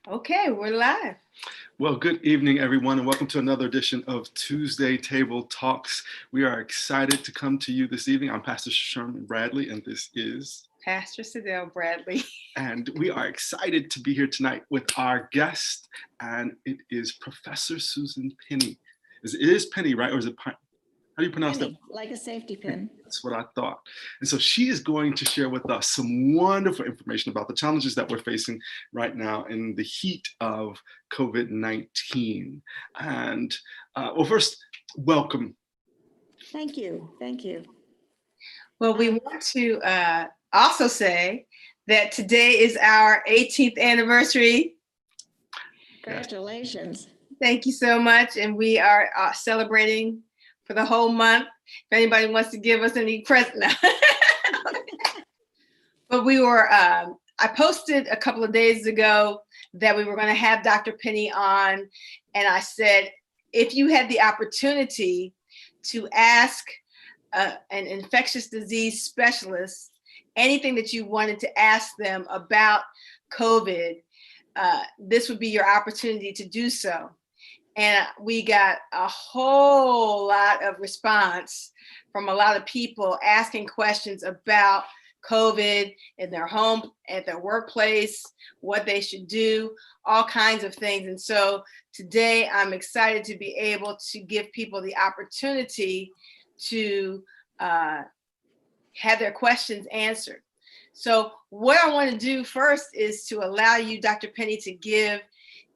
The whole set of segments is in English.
Okay, we're live. Well, good evening, everyone, and welcome to another edition of Tuesday Table Talks. We are excited to come to you this evening. I'm Pastor Sherman Bradley, and this is Pastor Sadell Bradley. And we are excited to be here tonight with our guest, and it is Professor Susan Pinney. It is Pinney, right? Or is it how do you pronounce Pinney, that? like a safety pin. That's what I thought. And so she is going to share with us some wonderful information about the challenges that we're facing right now in the heat of COVID-19. And well, first, welcome. Thank you. Thank you. Well, we want to also say that today is our 18th anniversary. Congratulations. Thank you so much. And we are celebrating for the whole month. If anybody wants to give us any present. But we were, I posted a couple of days ago that we were going to have Dr. Pinney on. And I said, if you had the opportunity to ask an infectious disease specialist anything that you wanted to ask them about COVID, this would be your opportunity to do so. And we got a whole lot of response from a lot of people asking questions about COVID in their home, at their workplace, what they should do, all kinds of things. And so today I'm excited to be able to give people the opportunity to have their questions answered. So what I want to do first is to allow you, Dr. Pinney, to give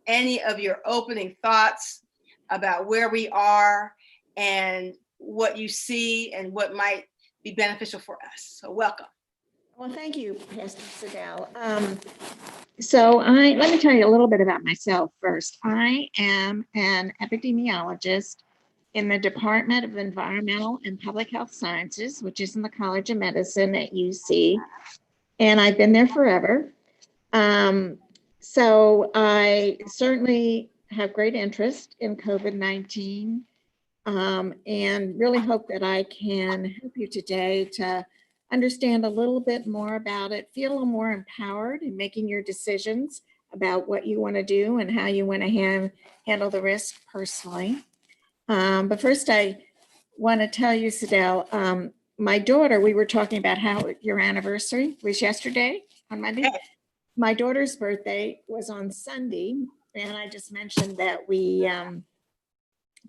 any of your opening thoughts about where we are and what you see and what might be beneficial for us. So welcome. Well, thank you, Pastor Sadell. Let me tell you a little bit about myself first. I am an epidemiologist in the Department of Environmental and Public Health Sciences, which is in the College of Medicine at UC, and I've been there forever. So I certainly have great interest in COVID-19 and really hope that I can help you today to understand a little bit more about it, feel a little more empowered in making your decisions about what you want to do and how you want to handle the risk personally. But first, I want to tell you, Sadell, my daughter, we were talking about how your anniversary was yesterday on Monday. My daughter's birthday was on Sunday, and I just mentioned that we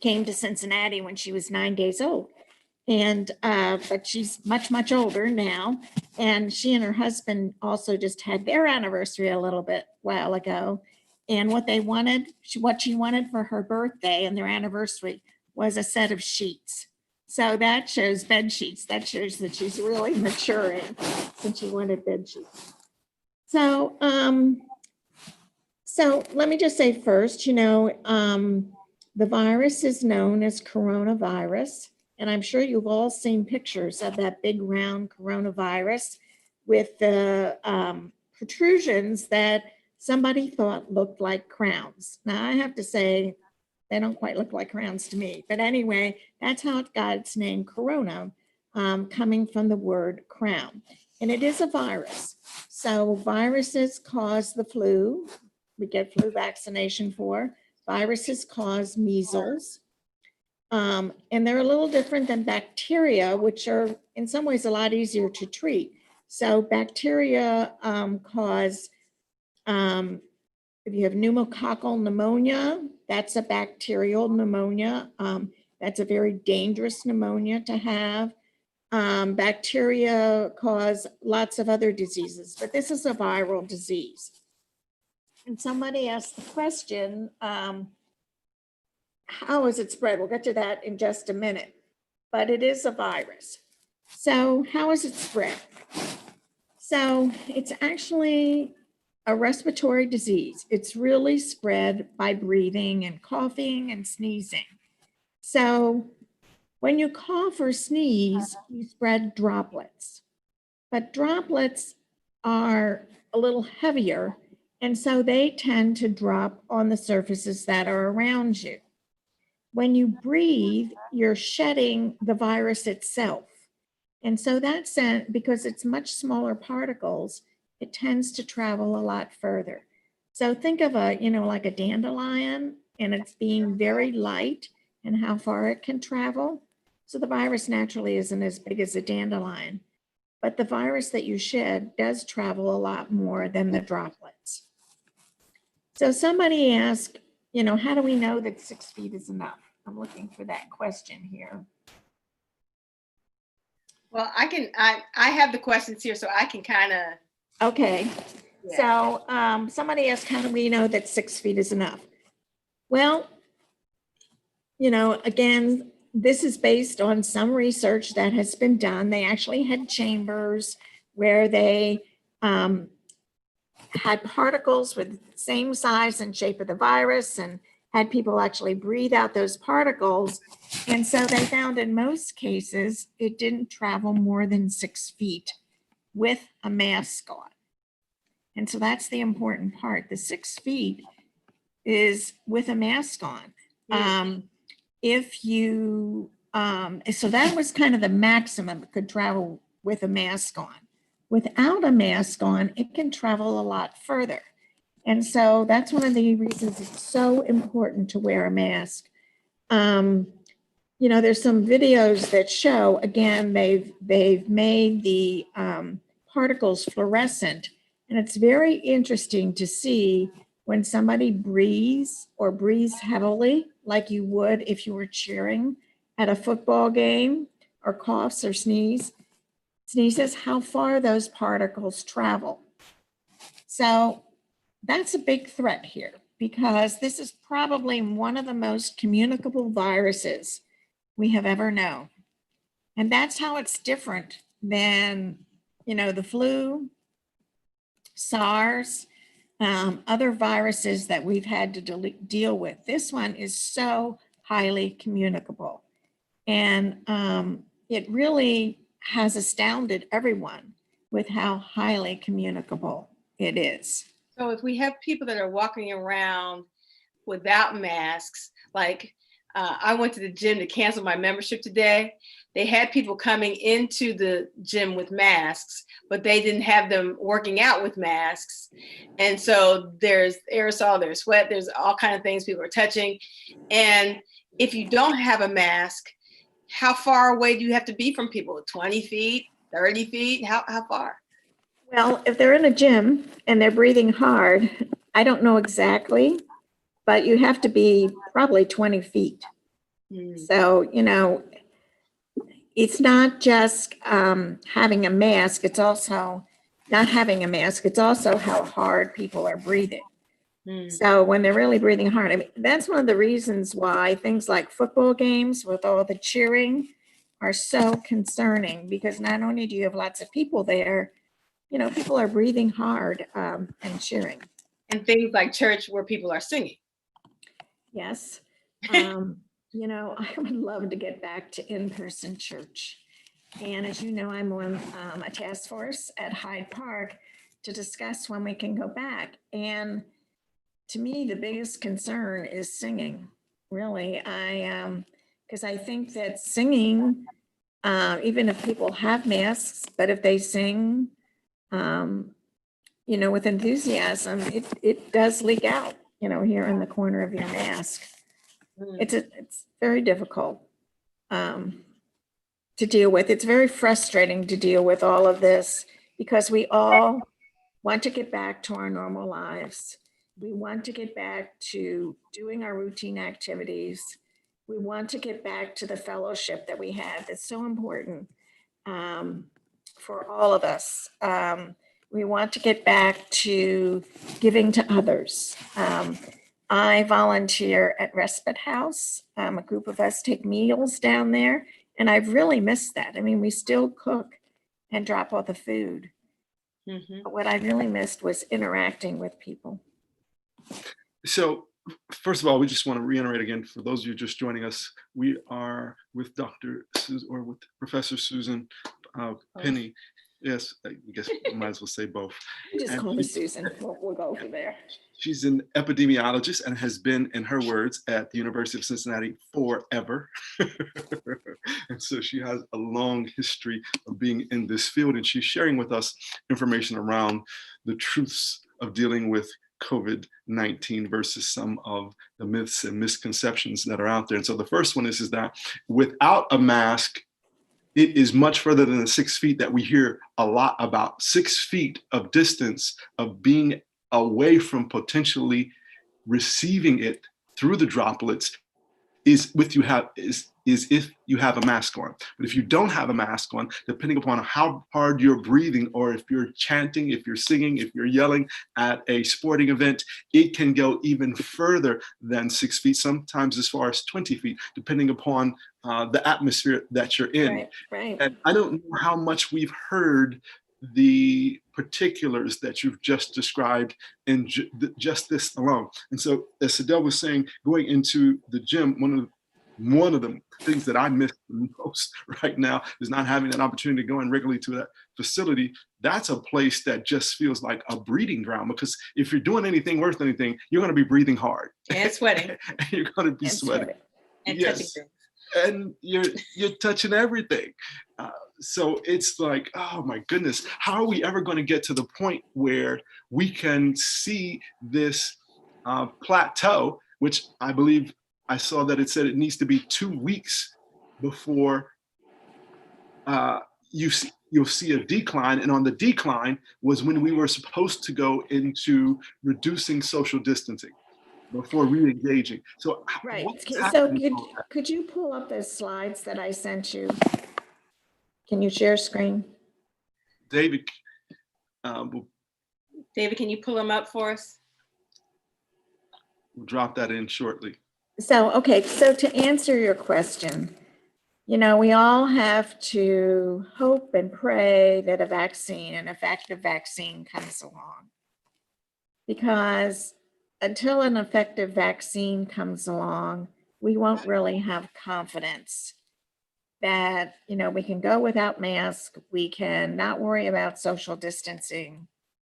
came to Cincinnati when she was 9 days old. And but she's much older now, and she and her husband also just had their anniversary a little bit while ago. And what she wanted for her birthday and their anniversary was a set of sheets. So that shows bed sheets. That shows that she's really maturing since she wanted bed sheets. So let me just say first, the virus is known as coronavirus. And I'm sure you've all seen pictures of that big round coronavirus with the protrusions that somebody thought looked like crowns. Now, I have to say, they don't quite look like crowns to me. But anyway, that's how it got its name, corona, coming from the word crown. And it is a virus. So viruses cause the flu. We get flu vaccination for. Viruses cause measles. And they're a little different than bacteria, which are in some ways a lot easier to treat. So bacteria cause, if you have pneumococcal pneumonia, that's a bacterial pneumonia. That's a very dangerous pneumonia to have. Bacteria cause lots of other diseases, but this is a viral disease. And somebody asked the question, how is it spread? We'll get to that in just a minute, but it is a virus. So how is it spread? So it's actually a respiratory disease. It's really spread by breathing and coughing and sneezing. So when you cough or sneeze, you spread droplets, but droplets are a little heavier, and so they tend to drop on the surfaces that are around you. When you breathe, you're shedding the virus itself. And so that's because it's much smaller particles, it tends to travel a lot further. So think of a, like a dandelion, and it's being very light and how far it can travel. So the virus naturally isn't as big as a dandelion, but the virus that you shed does travel a lot more than the droplets. So somebody asked, how do we know that 6 feet is enough? I'm looking for that question here. Well, I have the questions here, so I can kind of. Okay. Yeah. So somebody asked, how do we know that 6 feet is enough? Well, again, this is based on some research that has been done. They actually had chambers where they had particles with the same size and shape of the virus and had people actually breathe out those particles. And so they found in most cases, it didn't travel more than 6 feet with a mask on. And so that's the important part. The 6 feet is with a mask on. If you, so that was kind of the maximum it could travel with a mask on. Without a mask on, it can travel a lot further. And so that's one of the reasons it's so important to wear a mask. There's some videos that show, again, they've made the particles fluorescent, and it's very interesting to see when somebody breathes or breathes heavily, like you would if you were cheering at a football game, or coughs or sneezes, how far those particles travel. So that's a big threat here, because this is probably one of the most communicable viruses we have ever known. And that's how it's different than, the flu, SARS, other viruses that we've had to deal with. This one is so highly communicable. And it really has astounded everyone with how highly communicable it is. So if we have people that are walking around without masks, like I went to the gym to cancel my membership today. They had people coming into the gym with masks, but they didn't have them working out with masks. And so there's aerosol, there's sweat, there's all kinds of things people are touching. And if you don't have a mask, how far away do you have to be from people? 20 feet, 30 feet? How far? Well, if they're in a gym and they're breathing hard, I don't know exactly, but you have to be probably 20 feet. So, it's not just having a mask, it's also not having a mask, it's also how hard people are breathing. So when they're really breathing hard, I mean, that's one of the reasons why things like football games with all the cheering are so concerning, because not only do you have lots of people there, people are breathing hard and cheering. And things like church where people are singing. Yes. I would love to get back to in-person church. And as you know, I'm on a task force at Hyde Park to discuss when we can go back. And to me, the biggest concern is singing, really. Because I think that singing, even if people have masks, but if they sing, with enthusiasm, it does leak out, here in the corner of your mask. It's very difficult to deal with. It's very frustrating to deal with all of this, because we all want to get back to our normal lives. We want to get back to doing our routine activities. We want to get back to the fellowship that we had. That's so important for all of us. We want to get back to giving to others. I volunteer at Respite House. A group of us take meals down there, and I've really missed that. I mean, we still cook and drop all the food. But what I really missed was interacting with people. So first of all, we just want to reiterate again, for those of you just joining us, we are with with Professor Susan Pinney. Yes, I guess we might as well say both. Just call me Susan. We'll go over there. She's an epidemiologist and has been, in her words, at the University of Cincinnati forever. And so she has a long history of being in this field, and she's sharing with us information around the truths of dealing with COVID-19 versus some of the myths and misconceptions that are out there. And so the first one is that without a mask, it is much further than the 6 feet that we hear a lot about. 6 feet of distance of being away from potentially receiving it through the droplets is if you have a mask on. But if you don't have a mask on, depending upon how hard you're breathing, or if you're chanting, if you're singing, if you're yelling at a sporting event, it can go even further than 6 feet, sometimes as far as 20 feet, depending upon the atmosphere that you're in. Right, right. And I don't know how much we've heard the particulars that you've just described in just this alone. And so, as Sadell was saying, going into the gym, one of the things that I miss the most right now is not having an opportunity to go in regularly to that facility. That's a place that just feels like a breeding ground, because if you're doing anything worth anything, you're going to be breathing hard And sweating. and you're going to be sweating. And yes. touching things. And you're touching everything. So it's like, oh my goodness, how are we ever going to get to the point where we can see this plateau, which I believe I saw that it said it needs to be 2 weeks before you'll see a decline. And on the decline was when we were supposed to go into reducing social distancing before re-engaging. So Right. what's So happening? could you pull up those slides that I sent you? Can you share screen? David, David, can you pull them up for us? we'll drop that in shortly. So, okay, so to answer your question, you know, we all have to hope and pray that a vaccine, an effective vaccine, comes along. Because until an effective vaccine comes along, we won't really have confidence that, you know, we can go without masks, we can not worry about social distancing,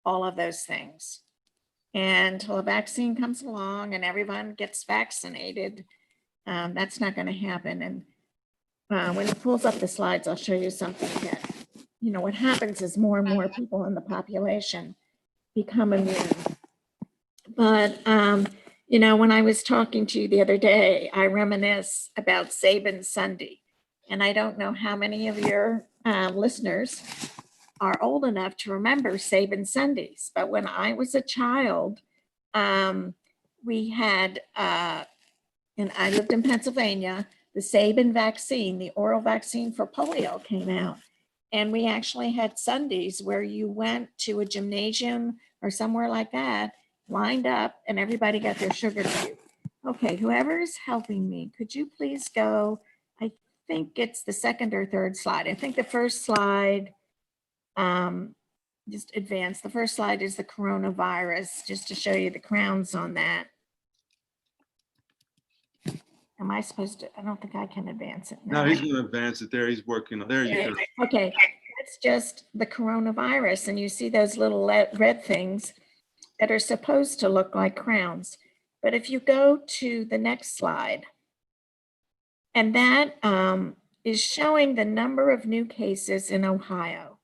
all of those things. And until a vaccine comes along and everyone gets vaccinated, that's not going to happen. And when it pulls up the slides, I'll show you something that, you know, what happens is more and more people in the population become immune. But, you know, when I was talking to you the other day, I reminisce about Saban Sunday. And I don't know how many of your listeners are old enough to remember Saban Sundays. But when I was a child, we had, and I lived in Pennsylvania, the Saban vaccine, the oral vaccine for polio came out. And we actually had Sundays where you went to a gymnasium or somewhere like that, lined up, and everybody got their sugar cube. Okay, whoever is helping me, could you please go? I think it's the second or third slide. I think the first slide, just advance. The first slide is the coronavirus, just to show you the crowns on that. Am I supposed to? I don't think I can advance it. No, he's going to advance it there. He's working on there. You go. Okay, that's just the coronavirus. And you see those little red things that are supposed to look like crowns. But if you go to the next slide, and that is showing the number of new cases in Ohio.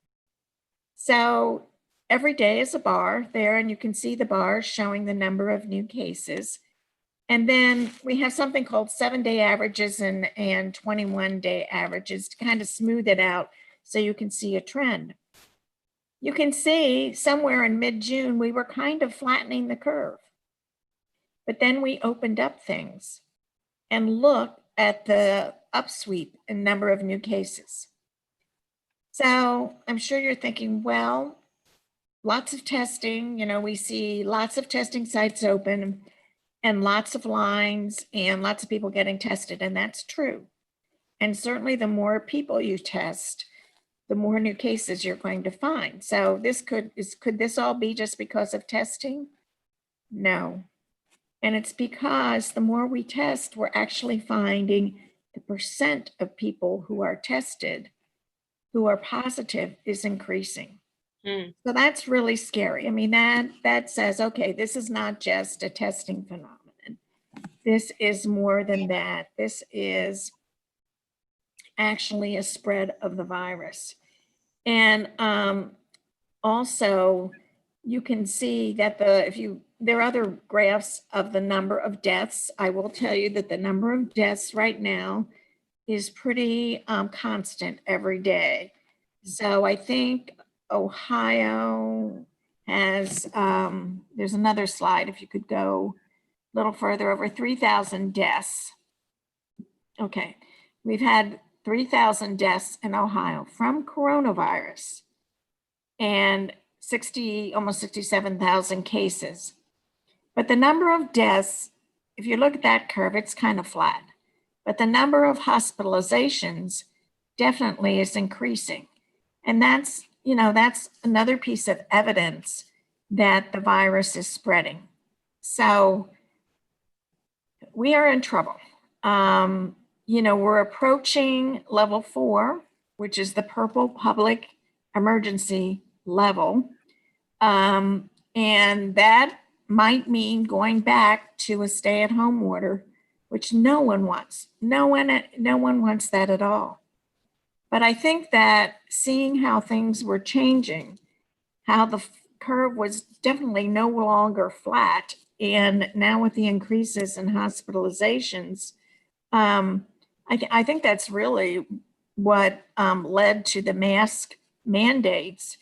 So every day is a bar there, and you can see the bars showing the number of new cases. And then we have something called 7-day averages and 21-day averages to kind of smooth it out so you can see a trend. You can see somewhere in mid-June, we were kind of flattening the curve. But then we opened up things and looked at the upsweep in number of new cases. So I'm sure you're thinking, well, lots of testing, you know, we see lots of testing sites open and lots of lines and lots of people getting tested, and that's true. And certainly the more people you test, the more new cases you're going to find. So could this all be just because of testing? No. And it's because the more we test, we're actually finding the percent of people who are tested, who are positive, is increasing. So that's really scary. I mean, that says, okay, this is not just a testing phenomenon. This is more than that. This is actually a spread of the virus. And also, you can see that there are other graphs of the number of deaths. I will tell you that the number of deaths right now is pretty constant every day. So I think Ohio has, there's another slide, if you could go a little further, over 3,000 deaths. Okay, we've had 3,000 deaths in Ohio from coronavirus and almost 67,000 cases. But the number of deaths, if you look at that curve, it's kind of flat. But the number of hospitalizations definitely is increasing. And that's another piece of evidence that the virus is spreading. So we are in trouble. We're approaching level 4, which is the purple public emergency level. And that might mean going back to a stay-at-home order, which no one wants. No one wants that at all. But I think that seeing how things were changing, how the curve was definitely no longer flat, and now with the increases in hospitalizations, I think that's really what led to the mask mandates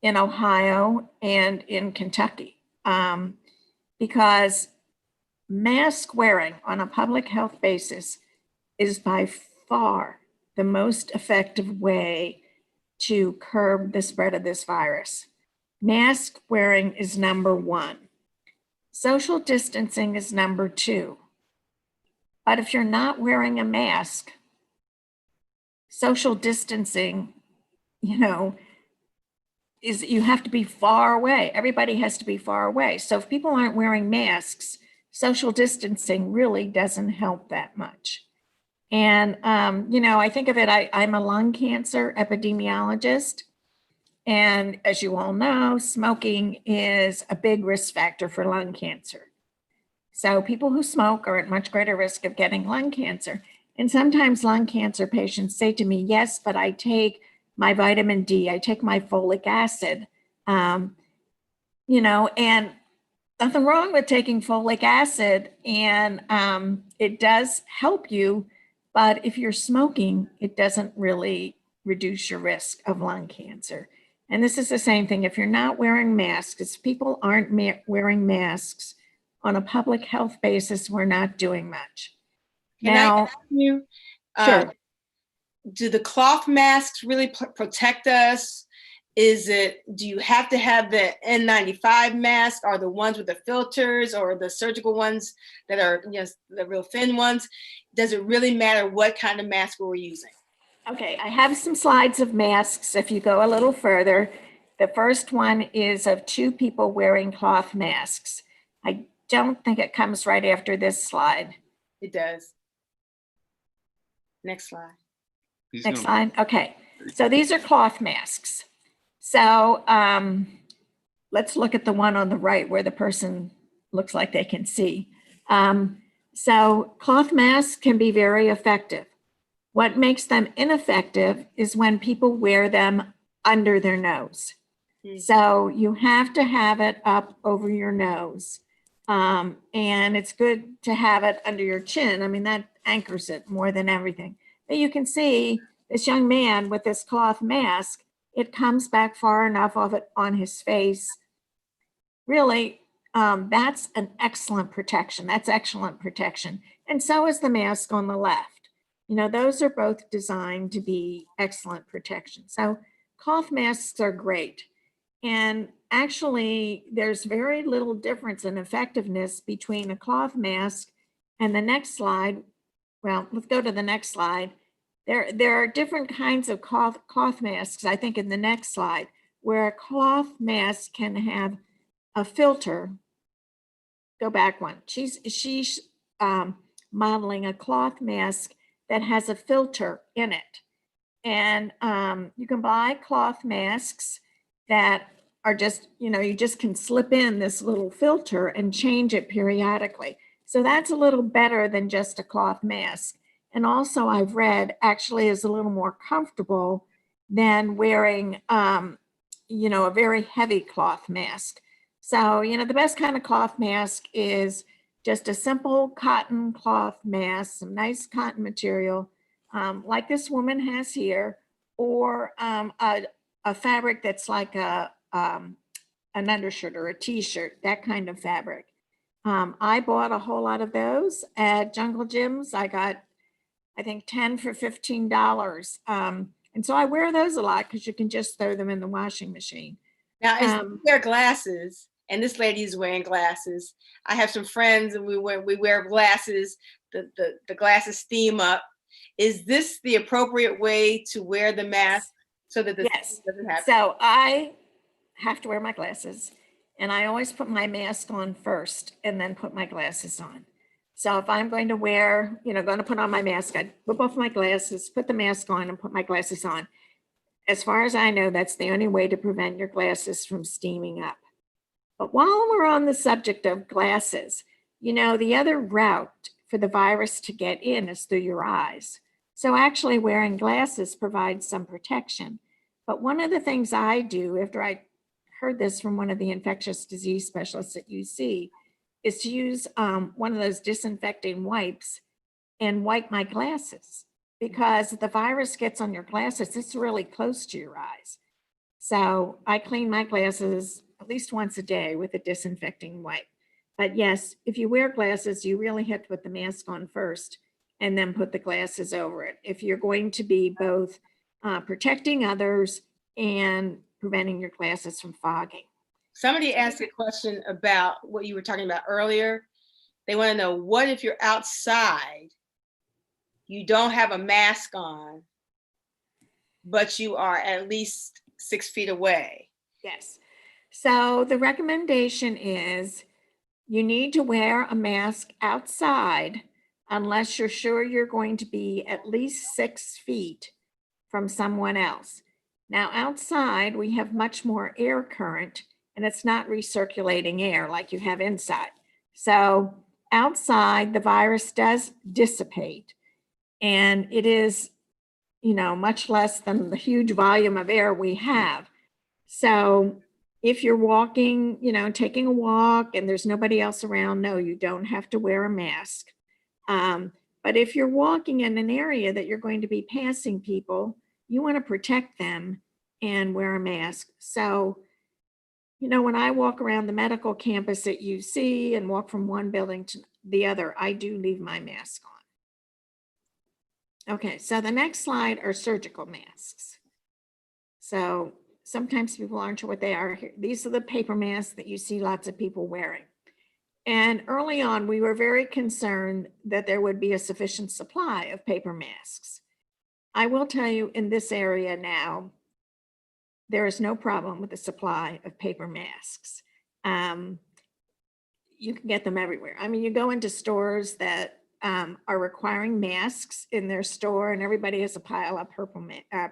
in Ohio and in Kentucky, because mask wearing on a public health basis is by far the most effective way to curb the spread of this virus. Mask wearing is number 1. Social distancing is number 2. But if you're not wearing a mask, social distancing, is you have to be far away. Everybody has to be far away. So if people aren't wearing masks, social distancing really doesn't help that much. And, I think of it, I'm a lung cancer epidemiologist. And as you all know, smoking is a big risk factor for lung cancer. So people who smoke are at much greater risk of getting lung cancer. And sometimes lung cancer patients say to me, yes, but I take my vitamin D, I take my folic acid, and nothing wrong with taking folic acid, and it does help you. But if you're smoking, it doesn't really reduce your risk of lung cancer. And this is the same thing. If you're not wearing masks, if people aren't wearing masks on a public health basis, we're not doing much. Can I ask you, sure. Do the cloth masks really protect us? Do you have to have the N95 mask, or the ones with the filters, or the surgical ones that are, the real thin ones? Does it really matter what kind of mask we're using? Okay, I have some slides of masks. If you go a little further, the first one is of 2 people wearing cloth masks. I don't think it comes right after this slide. It does. Next slide. Next slide. Okay, so these are cloth masks. So let's look at the one on the right where the person looks like they can see. So cloth masks can be very effective. What makes them ineffective is when people wear them under their nose. So you have to have it up over your nose. And it's good to have it under your chin. I mean, that anchors it more than everything. But you can see this young man with this cloth mask, it comes back far enough of it on his face. Really, that's an excellent protection. That's excellent protection. And so is the mask on the left. Those are both designed to be excellent protection. So cloth masks are great. And actually, there's very little difference in effectiveness between a cloth mask and the next slide. Well, let's go to the next slide. There are different kinds of cloth masks, I think, in the next slide, where a cloth mask can have a filter. Go back one. She's modeling a cloth mask that has a filter in it. And you can buy cloth masks that are just, you just can slip in this little filter and change it periodically. So that's a little better than just a cloth mask. And also I've read actually is a little more comfortable than wearing, a very heavy cloth mask. So, the best kind of cloth mask is just a simple cotton cloth mask, some nice cotton material, like this woman has here, or a fabric that's like an undershirt or a t-shirt, that kind of fabric. I bought a whole lot of those at Jungle Gyms. I got, I think, 10 for $15. And so I wear those a lot because you can just throw them in the washing machine. Now, if you wear glasses, and this lady's wearing glasses, I have some friends and we wear glasses, the glasses steam up. Is this the appropriate way to wear the mask so that this doesn't happen? So I have to wear my glasses, and I always put my mask on first and then put my glasses on. So if I'm going to wear, going to put on my mask, I whip off my glasses, put the mask on, and put my glasses on. As far as I know, that's the only way to prevent your glasses from steaming up. But while we're on the subject of glasses, the other route for the virus to get in is through your eyes. So actually wearing glasses provides some protection. But one of the things I do, after I heard this from one of the infectious disease specialists at UC, is to use one of those disinfecting wipes and wipe my glasses, because if the virus gets on your glasses, it's really close to your eyes. So I clean my glasses at least once a day with a disinfecting wipe. But yes, if you wear glasses, you really have to put the mask on first and then put the glasses over it, if you're going to be both protecting others and preventing your glasses from fogging. Somebody asked a question about what you were talking about earlier. They want to know, what if you're outside, you don't have a mask on, but you are at least 6 feet away? Yes. So the recommendation is you need to wear a mask outside unless you're sure you're going to be at least 6 feet from someone else. Now, outside, we have much more air current, and it's not recirculating air like you have inside. So outside, the virus does dissipate, and it is, much less than the huge volume of air we have. So if you're walking, taking a walk and there's nobody else around, no, you don't have to wear a mask. But if you're walking in an area that you're going to be passing people, you want to protect them and wear a mask. So, when I walk around the medical campus at UC and walk from one building to the other, I do leave my mask on. Okay, so the next slide are surgical masks. So sometimes people aren't sure what they are. These are the paper masks that you see lots of people wearing. And early on, we were very concerned that there would be a sufficient supply of paper masks. I will tell you, in this area now, there is no problem with the supply of paper masks. You can get them everywhere. I mean, you go into stores that are requiring masks in their store, and everybody has a pile of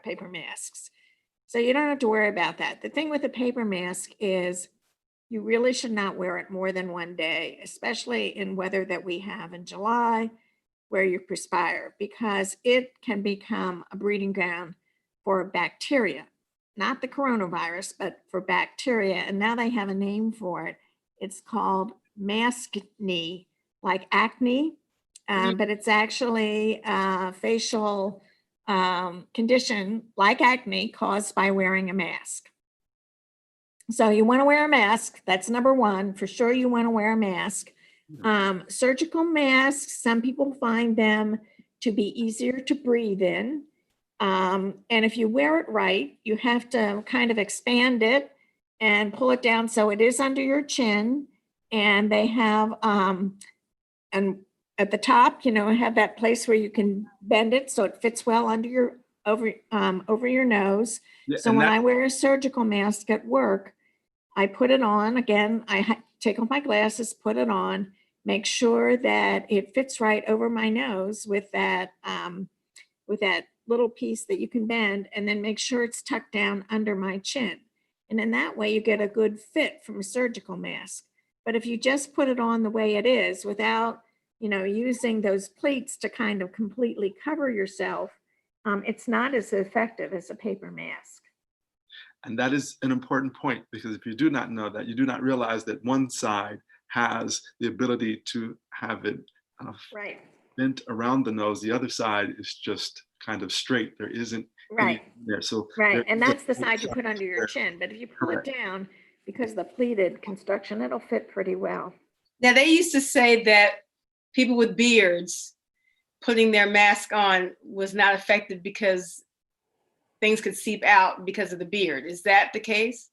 paper masks. So you don't have to worry about that. The thing with a paper mask is you really should not wear it more than one day, especially in weather that we have in July, where you perspire, because it can become a breeding ground for bacteria, not the coronavirus, but for bacteria. And now they have a name for it. It's called maskne, like acne, but it's actually a facial condition like acne caused by wearing a mask. So you want to wear a mask. That's number one. For sure, you want to wear a mask. Surgical masks, some people find them to be easier to breathe in. And if you wear it right, you have to kind of expand it and pull it down so it is under your chin. And they have, and at the top, have that place where you can bend it so it fits well under your over your nose. Yeah, so when I wear a surgical mask at work, I put it on. Again, I take off my glasses, put it on, make sure that it fits right over my nose with that little piece that you can bend, and then make sure it's tucked down under my chin. And in that way, you get a good fit from a surgical mask. But if you just put it on the way it is without, using those pleats to kind of completely cover yourself, it's not as effective as a paper mask. And that is an important point, because if you do not know that, you do not realize that one side has the ability to have it Right. bent around the nose. The other side is just kind of straight. There isn't Right. any there. So Right. And is a that's the side you put under your chin. But if you pull it Correct. down, because of the pleated construction, it'll fit pretty well. Now, they used to say that people with beards putting their mask on was not effective because things could seep out because of the beard. Is that the case?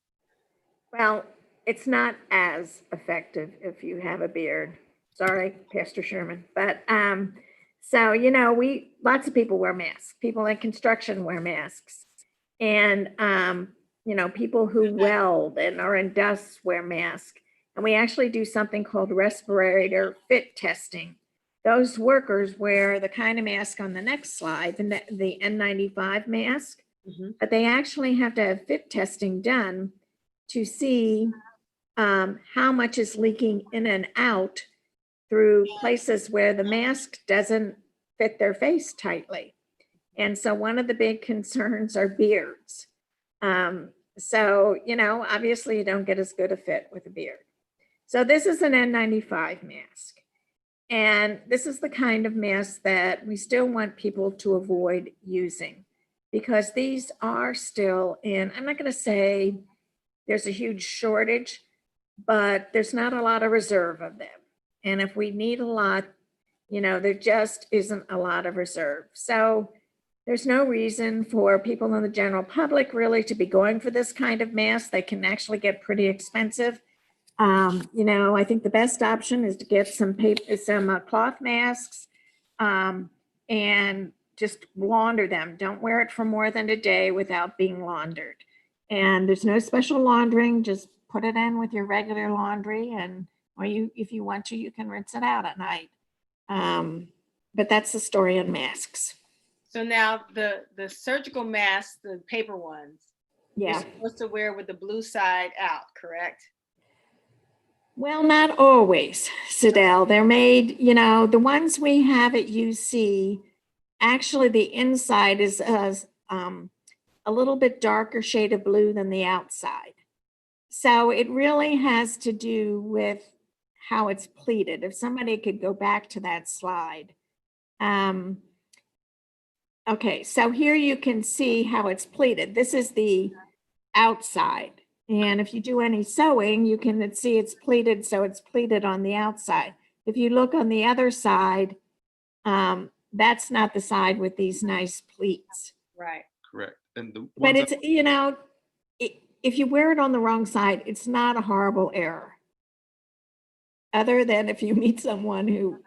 Well, it's not as effective if you have a beard. Sorry, Pastor Sherman. But so, lots of people wear masks. People in construction wear masks. And, people who weld and are in dust wear masks. And we actually do something called respirator fit testing. Those workers wear the kind of mask on the next slide, the N95 mask, but they actually have to have fit testing done to see how much is leaking in and out through places where the mask doesn't fit their face tightly. And so one of the big concerns are beards. So, obviously you don't get as good a fit with a beard. So this is an N95 mask. And this is the kind of mask that we still want people to avoid using, because these are still in, I'm not going to say there's a huge shortage, but there's not a lot of reserve of them. And if we need a lot, there just isn't a lot of reserve. So there's no reason for people in the general public really to be going for this kind of mask. They can actually get pretty expensive. I think the best option is to get some cloth masks and just launder them. Don't wear it for more than a day without being laundered. And there's no special laundering. Just put it in with your regular laundry, or if you want to, you can rinse it out at night. But that's the story on masks. So now the surgical masks, the paper ones, Yeah. you're supposed to wear with the blue side out, correct? Well, not always, Sadell. They're made, the ones we have at UC, actually the inside is a little bit darker shade of blue than the outside. So it really has to do with how it's pleated. If somebody could go back to that slide. Okay, so here you can see how it's pleated. This is the outside. And if you do any sewing, you can see it's pleated, so it's pleated on the outside. If you look on the other side, that's not the side with these nice pleats. Right. Correct. And but it's, if you wear it on the wrong side, it's not a horrible error. Other than if you meet someone who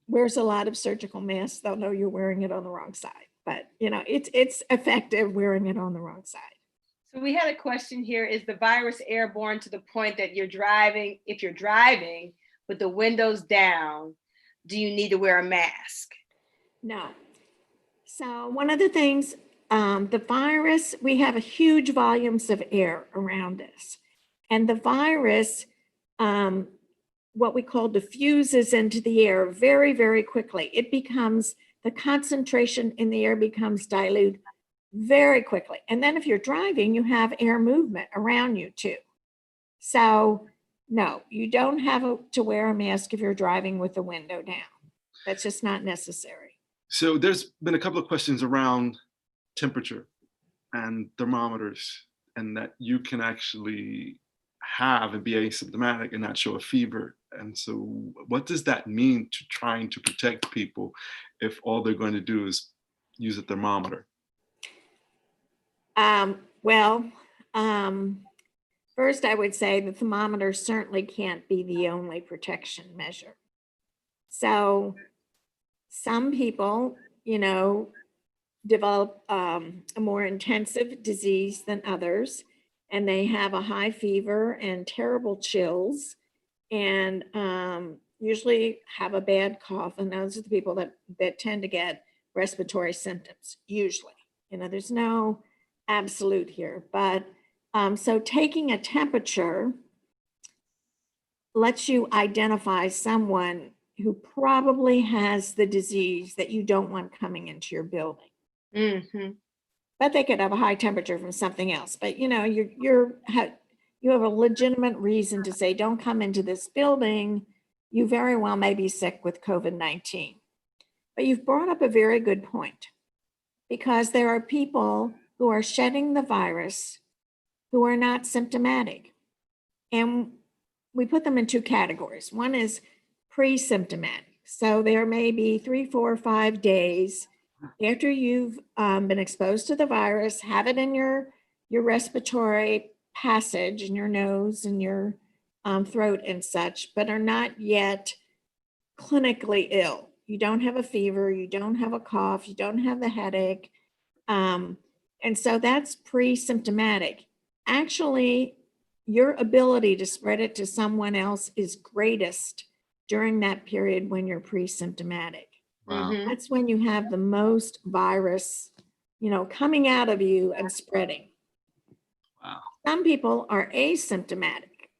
wears a lot of surgical masks, they'll know you're wearing it on the wrong side. But, it's effective wearing it on the wrong side. So we had a question here. Is the virus airborne to the point that if you're driving with the windows down, do you need to wear a mask? No. So one of the things, the virus, we have huge volumes of air around us. And the virus, what we call diffuses into the air very, very quickly. The concentration in the air becomes dilute very quickly. And then if you're driving, you have air movement around you too. So no, you don't have to wear a mask if you're driving with the window down. That's just not necessary. So there's been a couple of questions around temperature and thermometers, and that you can actually have and be asymptomatic and not show a fever. And so what does that mean to trying to protect people if all they're going to do is use a thermometer? First I would say the thermometer certainly can't be the only protection measure. So some people, develop a more intensive disease than others, and they have a high fever and terrible chills, and usually have a bad cough. And those are the people that tend to get respiratory symptoms, usually. There's no absolute here, but so taking a temperature lets you identify someone who probably has the disease that you don't want coming into your building. Mm-hmm. but they could have a high temperature from something else. But you know, you have a legitimate reason to say, don't come into this building. You very well may be sick with COVID-19. But you've brought up a very good point, because there are people who are shedding the virus who are not symptomatic. And we put them in two categories. One is pre-symptomatic. So there may be 3, 4, 5 days after you've been exposed to the virus, have it in your respiratory passage in your nose and your throat and such, but are not yet clinically ill. You don't have a fever, you don't have a cough, you don't have the headache. And so that's pre-symptomatic. Actually, your ability to spread it to someone else is greatest during that period when you're pre-symptomatic. Wow. Mhm. That's when you have the most virus, you know, coming out of you and spreading. Wow. Some people are asymptomatic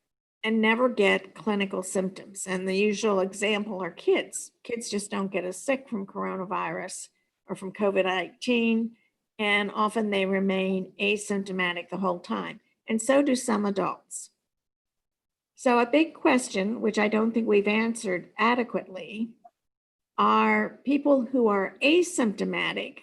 and never get clinical symptoms. And the usual example are kids. Kids just don't get as sick from coronavirus or from COVID-19, and often they remain asymptomatic the whole time. And so do some adults. So a big question, which I don't think we've answered adequately, are people who are asymptomatic,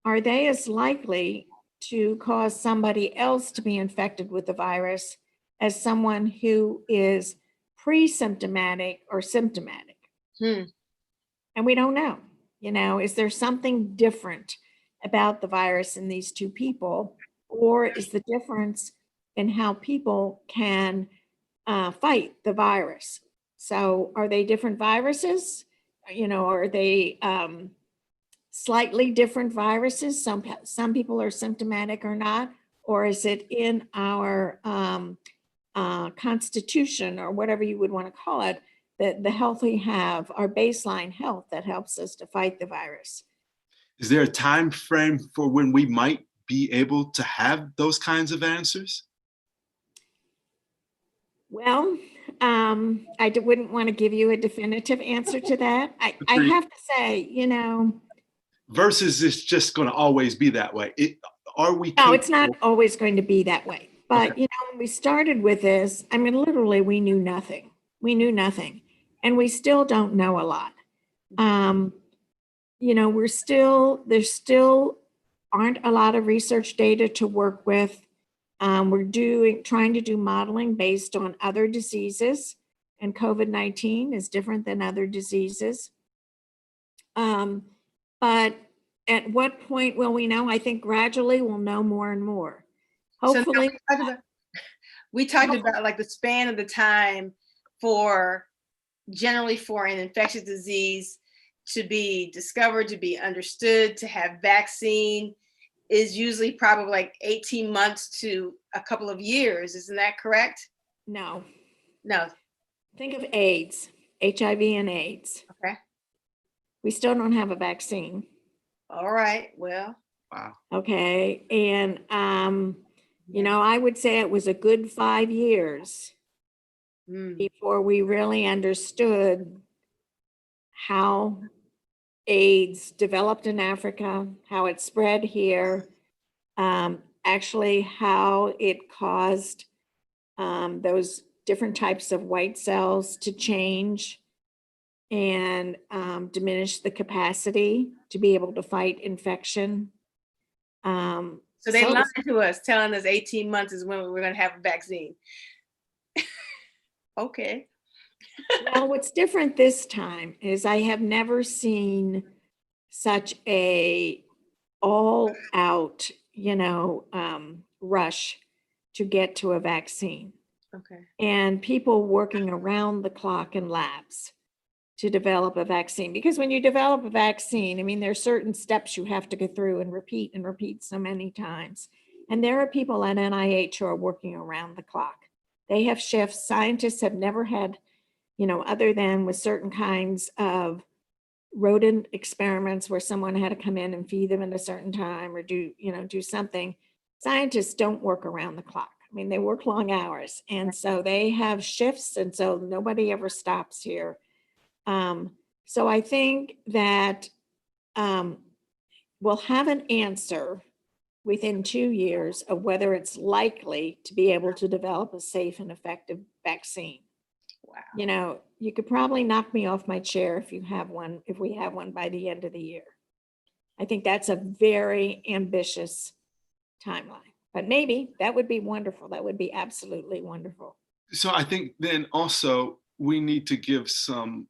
are they as likely to cause somebody else to be infected with the virus as someone who is pre-symptomatic or symptomatic? Hmm. And we don't know. You know, is there something different about the virus in these two people? Or is the difference in how people can fight the virus? So are they different viruses? You know, are they slightly different viruses? Some people are symptomatic or not, or is it in our constitution, or whatever you would want to call it, that the health we have, our baseline health that helps us to fight the virus? Is there a time frame for when we might be able to have those kinds of answers? Well, wouldn't want to give you a definitive answer to that. I Agreed. have to say, you know, Versus it's just going to always be that way. Are we? no, it's not capable- always going to be that way. But, Okay. you know, when we started with this, I mean, literally, we knew nothing. We knew nothing. And we still don't know a lot. You know, there still aren't a lot of research data to work with. We're trying to do modeling based on other diseases, and COVID-19 is different than other diseases. But at what point will we know? I think gradually we'll know more and more. So now Hopefully, we talked about like the span of the time for generally for an infectious disease to be discovered, to be understood, to have vaccine is usually probably like 18 months to a couple of years. Isn't that correct? no. No. Think of AIDS, HIV and AIDS. Okay. We still don't have a vaccine. All right. Well, Wow. Okay. And, you know, I would say it was a good 5 years mm, before we really understood how AIDS developed in Africa, how it spread here, actually how it caused those different types of white cells to change and diminish the capacity to be able to fight infection. so they lied to us, telling us 18 months is when we're going to have a vaccine. Okay. Well, what's different this time is I have never seen such a all out, you know, rush to get to a vaccine, Okay. and people working around the clock in labs to develop a vaccine. Because when you develop a vaccine, I mean, there are certain steps you have to go through and repeat so many times. And there are people at NIH who are working around the clock. They have shifts. Scientists have never had, you know, other than with certain kinds of rodent experiments where someone had to come in and feed them at a certain time or do something. Scientists don't work around the clock. I mean, they work long hours. And so they have shifts. And so nobody ever stops here. So I think that we'll have an answer within 2 years of whether it's likely to be able to develop a safe and effective vaccine. Wow. You know, you could probably knock me off my chair if we have one by the end of the year. I think that's a very ambitious timeline, but maybe that would be wonderful. That would be absolutely wonderful. So I think then also we need to give some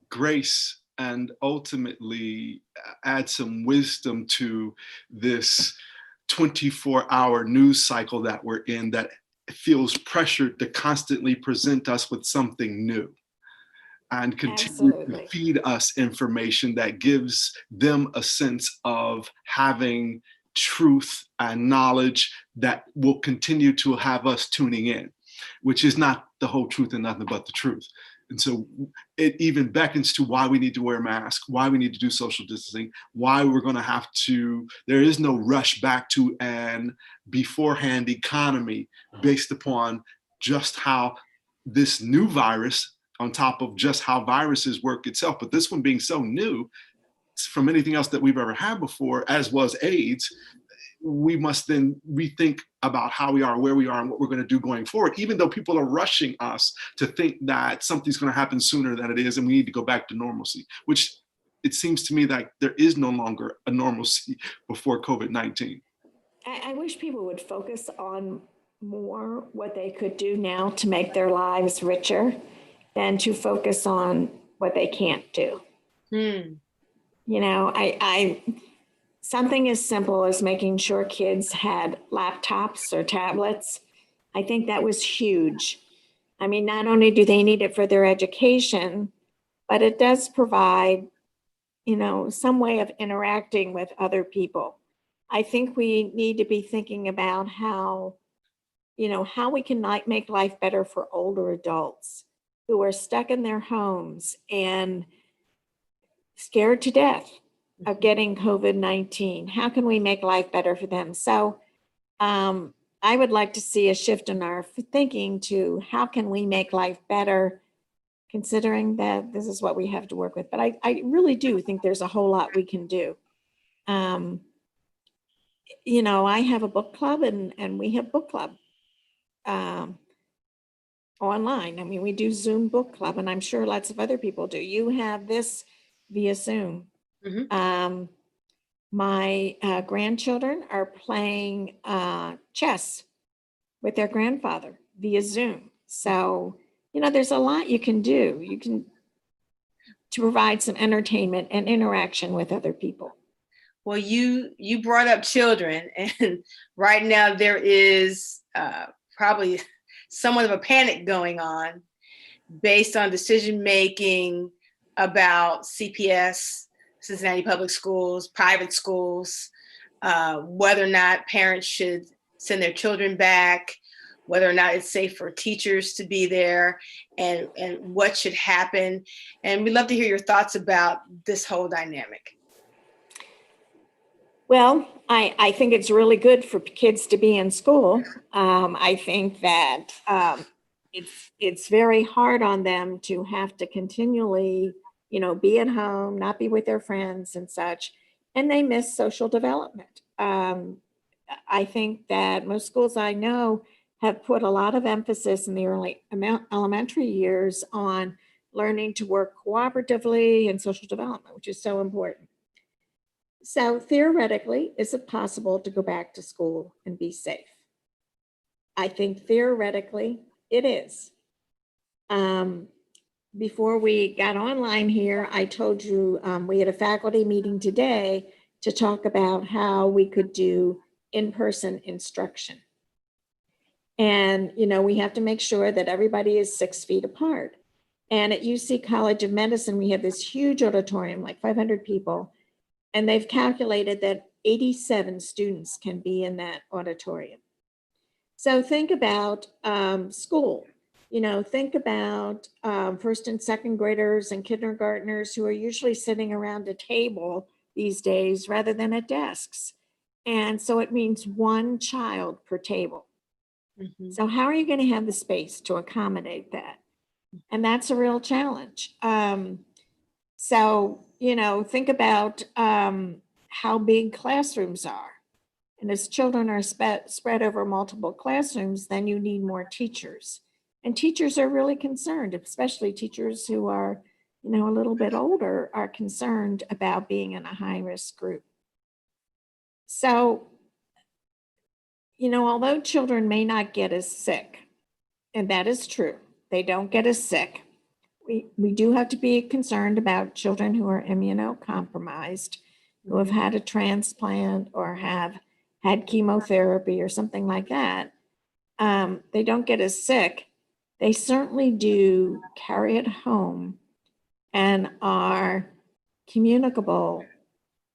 grace and ultimately add some wisdom to this 24-hour news cycle that we're in, that feels pressured to constantly present us with something new and continue Absolutely. to feed us information that gives them a sense of having truth and knowledge that will continue to have us tuning in, which is not the whole truth and nothing but the truth. And so it even beckons to why we need to wear masks, why we need to do social distancing, why we're going to have to, there is no rush back to an beforehand economy based upon just how this new virus, on top of just how viruses work itself, but this one being so new from anything else that we've ever had before, as was AIDS, we must then rethink about how we are, where we are, and what we're going to do going forward, even though people are rushing us to think that something's going to happen sooner than it is and we need to go back to normalcy, which it seems to me that there is no longer a normalcy before COVID-19. I wish people would focus on more what they could do now to make their lives richer than to focus on what they can't do. Hmm. You know, I something as simple as making sure kids had laptops or tablets, I think that was huge. I mean, not only do they need it for their education, but it does provide, you know, some way of interacting with other people. I think we need to be thinking about how, you know, how we can make life better for older adults who are stuck in their homes and scared to death of getting COVID-19. How can we make life better for them? So I would like to see a shift in our thinking to how can we make life better, considering that this is what we have to work with. But I really do think there's a whole lot we can do. You know, I have a book club and we have book club online. I mean, we do Zoom book club, and I'm sure lots of other people do. You have this via Zoom. Mhm. My grandchildren are playing chess with their grandfather via Zoom. So, you know, there's a lot you can do. You can to provide some entertainment and interaction with other people. Well, you brought up children, and right now there is probably somewhat of a panic going on based on decision making about CPS, Cincinnati Public Schools, private schools, whether or not parents should send their children back, whether or not it's safe for teachers to be there, and what should happen. And we'd love to hear your thoughts about this whole dynamic. Well, I think it's really good for kids to be in school. I think that it's very hard on them to have to continually, you know, be at home, not be with their friends and such, and they miss social development. I think that most schools I know have put a lot of emphasis in the early elementary years on learning to work cooperatively and social development, which is so important. So theoretically, is it possible to go back to school and be safe? I think theoretically it is. Before we got online here, I told you we had a faculty meeting today to talk about how we could do in-person instruction. And, you know, we have to make sure that everybody is 6 feet apart. And at UC College of Medicine, we have this huge auditorium, like 500 people. And they've calculated that 87 students can be in that auditorium. So think about school. You know, think about first and second graders and kindergartners who are usually sitting around a table these days rather than at desks. And so it means one child per table. Mm-hmm. So how are you going to have the space to accommodate that? And that's a real challenge. So, you know, think about how big classrooms are. And as children are spread over multiple classrooms, then you need more teachers. And teachers are really concerned, especially teachers who are, a little bit older, are concerned about being in a high-risk group. So, although children may not get as sick, and that is true, they don't get as sick. We do have to be concerned about children who are immunocompromised, who have had a transplant or have had chemotherapy or something like that. They don't get as sick. They certainly do carry it home and are communicable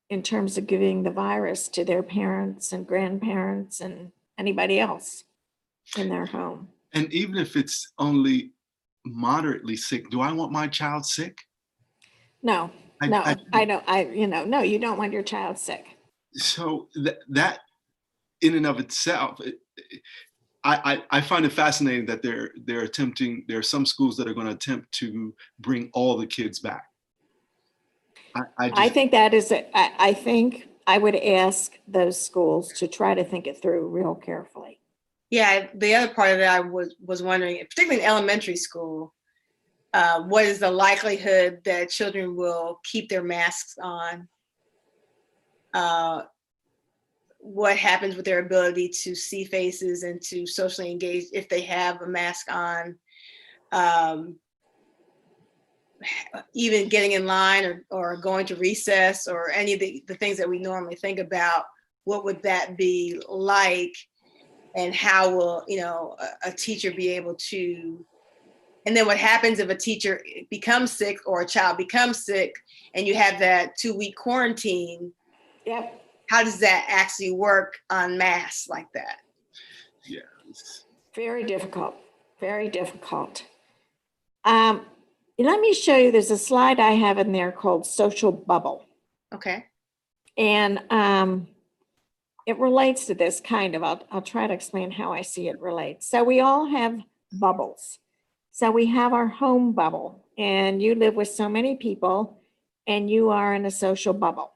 in terms of giving the virus to their parents and grandparents and anybody else in their home. And even if it's only moderately sick, do I want my child sick? No, I don't. No, you don't want your child sick. So that in and of itself, I find it fascinating that there are some schools that are going to attempt to bring all the kids back. I think that is it. I think I would ask those schools to try to think it through real carefully. Yeah, the other part of it, I was wondering, particularly in elementary school, what is the likelihood that children will keep their masks on? What happens with their ability to see faces and to socially engage if they have a mask on? Even getting in line or going to recess or any of the things that we normally think about, what would that be like? And how will, a teacher be able to, and then what happens if a teacher becomes sick or a child becomes sick and you have that 2-week quarantine? Yep. How does that actually work on mass like that? Yeah. Very difficult, very difficult. Let me show you, there's a slide I have in there called social bubble. Okay. And it relates to this kind of, I'll try to explain how I see it relates. So we all have bubbles. So we have our home bubble, and you live with so many people and you are in a social bubble.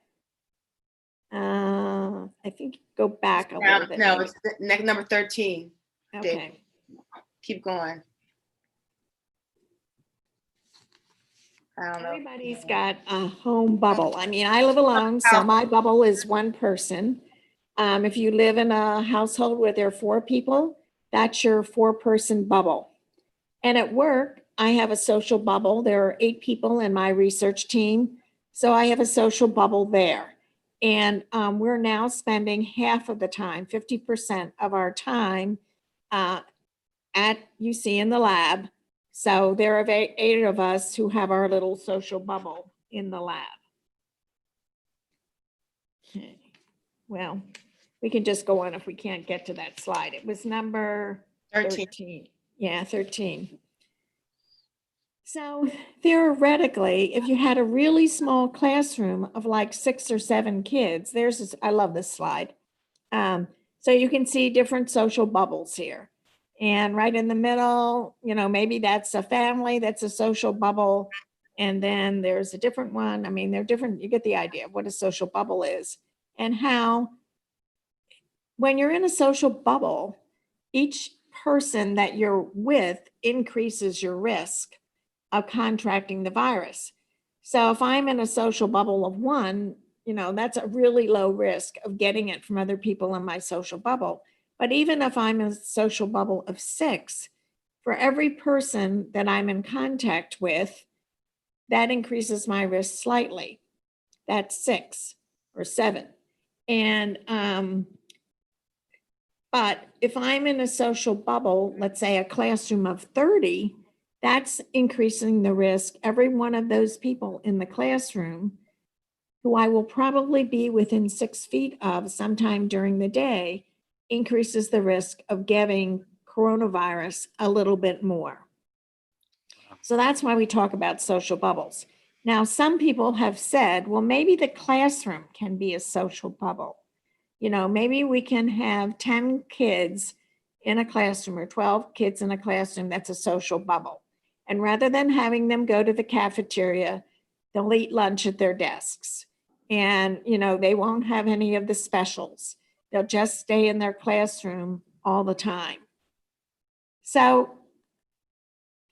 I think go back a little bit. No, it's number 13. Okay. Dave. Keep going. I don't know. Everybody's got a home bubble. I mean, I live alone, so my bubble is one person. If you live in a household where there are 4 people, that's your 4-person bubble. And at work, I have a social bubble. There are 8 people in my research team, so I have a social bubble there. And we're now spending half of the time, 50% of our time at UC in the lab. So there are 8 of us who have our little social bubble in the lab. Okay. Well, we can just go on if we can't get to that slide. It was number 13. Yeah, 13. So theoretically, if you had a really small classroom of like 6 or 7 kids, I love this slide. So you can see different social bubbles here. And right in the middle, maybe that's a family, that's a social bubble. And then there's a different one. I mean, they're different. You get the idea of what a social bubble is and how when you're in a social bubble, each person that you're with increases your risk of contracting the virus. So if I'm in a social bubble of 1, that's a really low risk of getting it from other people in my social bubble. But even if I'm in a social bubble of 6, for every person that I'm in contact with, that increases my risk slightly. That's 6 or 7. And, but if I'm in a social bubble, let's say a classroom of 30, that's increasing the risk. Every one of those people in the classroom who I will probably be within 6 feet of sometime during the day increases the risk of getting coronavirus a little bit more. So that's why we talk about social bubbles. Now, some people have said, well, maybe the classroom can be a social bubble. Maybe we can have 10 kids in a classroom or 12 kids in a classroom that's a social bubble. And rather than having them go to the cafeteria, they'll eat lunch at their desks. And, they won't have any of the specials. they'll just stay in their classroom all the time. So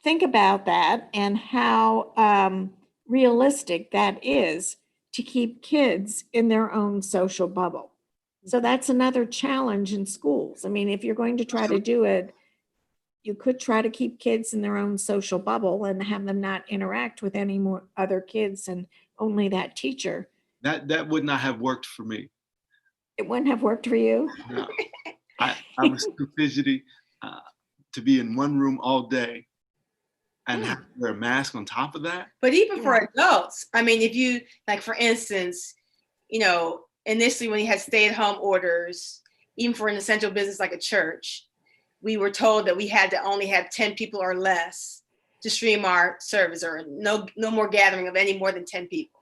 think about that and how realistic that is to keep kids in their own social bubble. So that's another challenge in schools. I mean, if you're going to try to do it, you could try to keep kids in their own social bubble and have them not interact with any more other kids and only that teacher. That would not have worked for me. It wouldn't have worked for you? No. I was too fidgety to be in one room all day and have to wear a mask on top of that. But even for adults, I mean, if you, like, for instance, you know, initially when you had stay-at-home orders, even for an essential business like a church, we were told that we had to only have 10 people or less to stream our service, or no more gathering of any more than 10 people.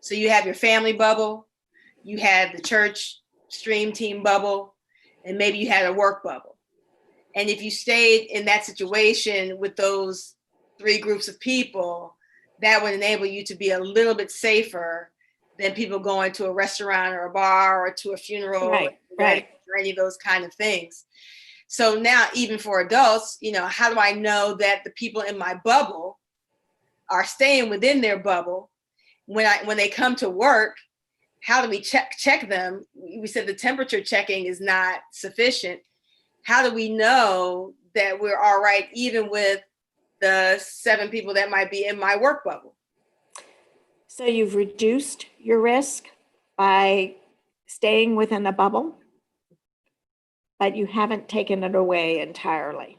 So you have your family bubble, you had the church stream team bubble, and maybe you had a work bubble. And if you stayed in that situation with those 3 groups of people, that would enable you to be a little bit safer than people going to a restaurant or a bar or to a funeral, Right. or any of those kind of things. So now, even for adults, you know, how do I know that the people in my bubble are staying within their bubble? When they come to work, how do we check them? We said the temperature checking is not sufficient. How do we know that we're all right, even with the 7 people that might be in my work bubble? So you've reduced your risk by staying within a bubble, but you haven't taken it away entirely.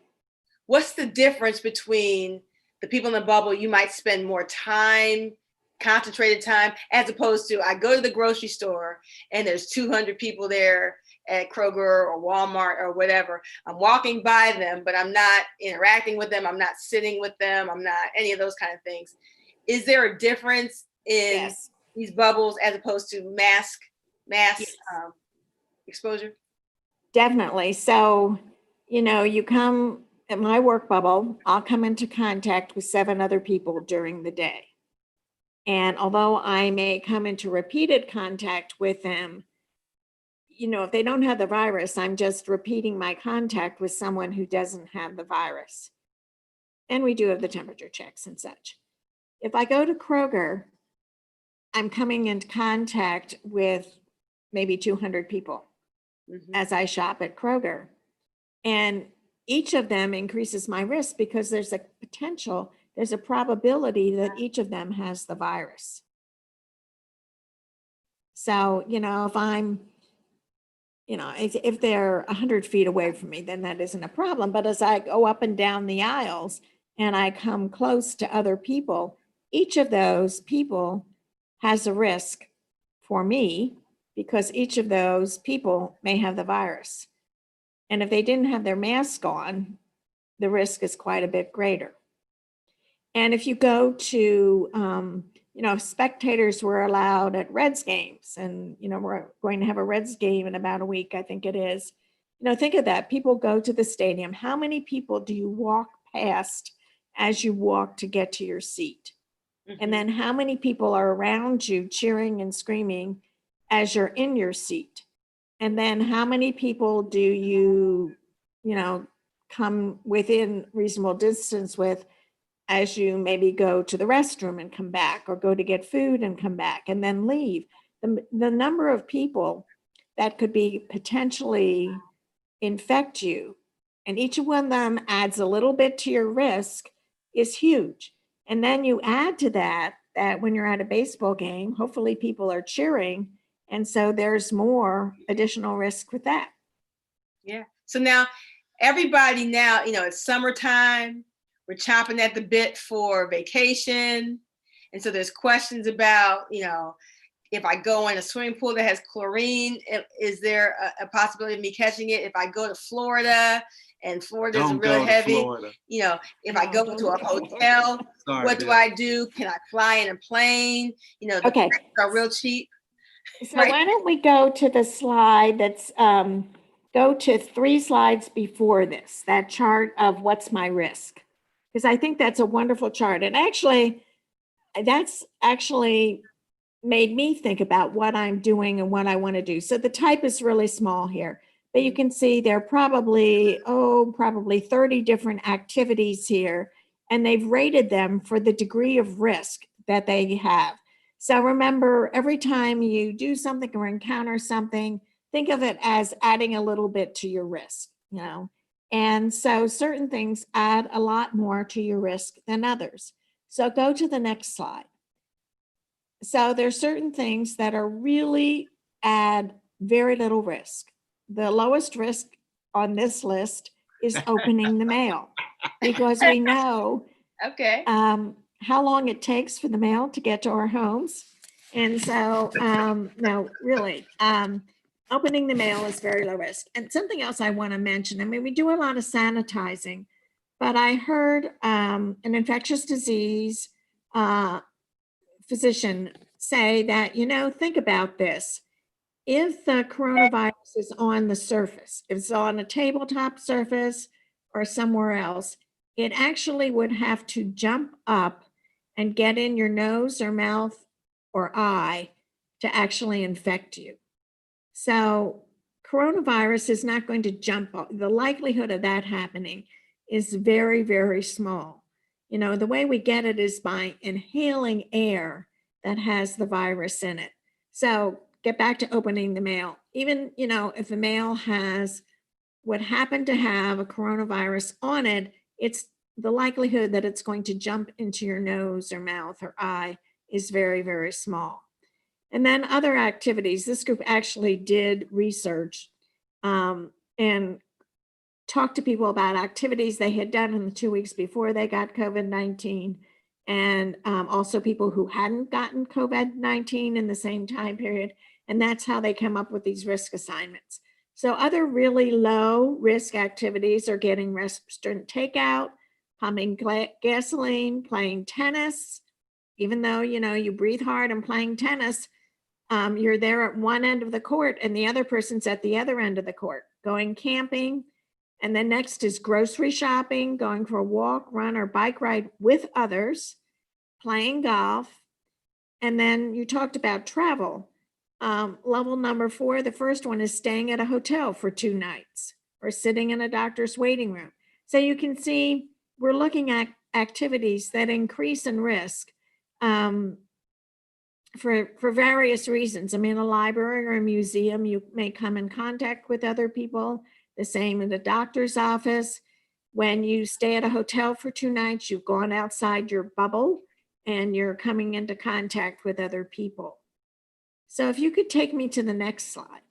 What's the difference between the people in the bubble? You might spend more time, concentrated time, as opposed to I go to the grocery store and there's 200 people there at Kroger or Walmart or whatever. I'm walking by them, but I'm not interacting with them. I'm not sitting with them. I'm not any of those kind of things. Is there a difference in these bubbles as opposed to mass exposure? Definitely. So, you know, you come at my work bubble, I'll come into contact with 7 other people during the day. And although I may come into repeated contact with them, you know, if they don't have the virus, I'm just repeating my contact with someone who doesn't have the virus. And we do have the temperature checks and such. If I go to Kroger, I'm coming into contact with maybe 200 people as I shop at Kroger. And each of them increases my risk because there's a potential, there's a probability that each of them has the virus. So, you know, if I'm, you know, if they're 100 feet away from me, then that isn't a problem. But as I go up and down the aisles and I come close to other people, each of those people has a risk for me because each of those people may have the virus. And if they didn't have their mask on, the risk is quite a bit greater. And if you go to, you know, spectators were allowed at Reds games, and, you know, we're going to have a Reds game in about a week, I think it is. You know, think of that. People go to the stadium. How many people do you walk past as you walk to get to your seat? And then how many people are around you cheering and screaming as you're in your seat? And then how many people do you know, come within reasonable distance with as you maybe go to the restroom and come back, or go to get food and come back and then leave? The number of people that could be potentially infect you, and each one of them adds a little bit to your risk, is huge. And then you add to that when you're at a baseball game, hopefully people are cheering. And so there's more additional risk with that. Yeah. So now everybody now, you know, it's summertime, we're chomping at the bit for vacation. And so there's questions about, you know, if I go in a swimming pool that has chlorine, is there a possibility of me catching it? If I go to Florida and Florida's real heavy, you know, if I go to a hotel, what do I do? Can I fly in a plane? You know, the prices are real cheap. So why don't we go to the slide that's, go to 3 slides before this, that chart of what's my risk. Because I think that's a wonderful chart. And actually, that's actually made me think about what I'm doing and what I want to do. So the type is really small here, but you can see there are probably 30 different activities here, and they've rated them for the degree of risk that they have. So remember, every time you do something or encounter something, think of it as adding a little bit to your risk, you know. And so certain things add a lot more to your risk than others. So go to the next slide. So there's certain things that are really add very little risk. The lowest risk on this list is opening the mail, because we know Okay. how long it takes for the mail to get to our homes. And so, no, really, opening the mail is very low risk. And something else I want to mention, I mean, we do a lot of sanitizing, but I heard an infectious disease physician say that, you know, think about this. If the coronavirus is on the surface, if it's on a tabletop surface or somewhere else, it actually would have to jump up and get in your nose or mouth or eye to actually infect you. So coronavirus is not going to jump up. The likelihood of that happening is very, very small. You know, the way we get it is by inhaling air that has the virus in it. So get back to opening the mail. Even, you know, if the mail would happen to have a coronavirus on it, it's the likelihood that it's going to jump into your nose or mouth or eye is very, very small. And then other activities. This group actually did research and talked to people about activities they had done in the 2 weeks before they got COVID-19, and also people who hadn't gotten COVID-19 in the same time period. And that's how they come up with these risk assignments. So other really low risk activities are getting restaurant takeout, pumping gasoline, playing tennis. Even though, you know, you breathe hard and playing tennis, you're there at one end of the court and the other person's at the other end of the court. Going camping. And then next is grocery shopping, going for a walk, run, or bike ride with others, playing golf. And then you talked about travel. Level number 4, the first one is staying at a hotel for 2 nights or sitting in a doctor's waiting room. So you can see we're looking at activities that increase in risk for various reasons. I mean, a library or a museum, you may come in contact with other people. The same in the doctor's office. When you stay at a hotel for 2 nights, you've gone outside your bubble and you're coming into contact with other people. So if you could take me to the next slide.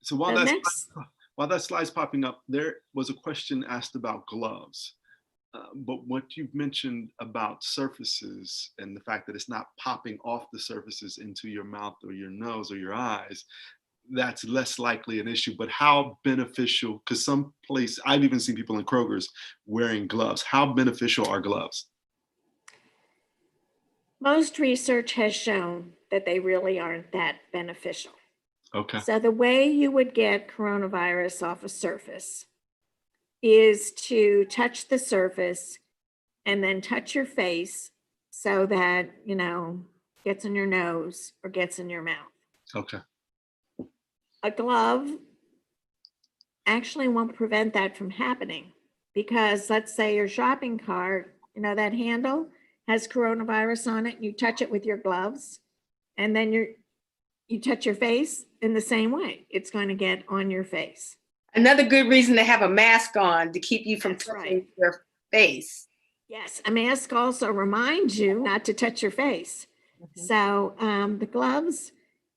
So while that slide's popping up, there was a question asked about gloves. But what you've mentioned about surfaces and the fact that it's not popping off the surfaces into your mouth or your nose or your eyes, that's less likely an issue. But how beneficial, because some place, I've even seen people in Kroger's wearing gloves. How beneficial are gloves? Most research has shown that they really aren't that beneficial. Okay. So the way you would get coronavirus off a surface is to touch the surface and then touch your face so that, you know, gets in your nose or gets in your mouth. Okay. A glove actually won't prevent that from happening, because let's say your shopping cart, you know, that handle has coronavirus on it, and you touch it with your gloves, and then you touch your face in the same way, it's going to get on your face. Another good reason to have a mask on, to keep you from touching your face. Yes, a mask also reminds you not to touch your face. Mm-hmm. So the gloves,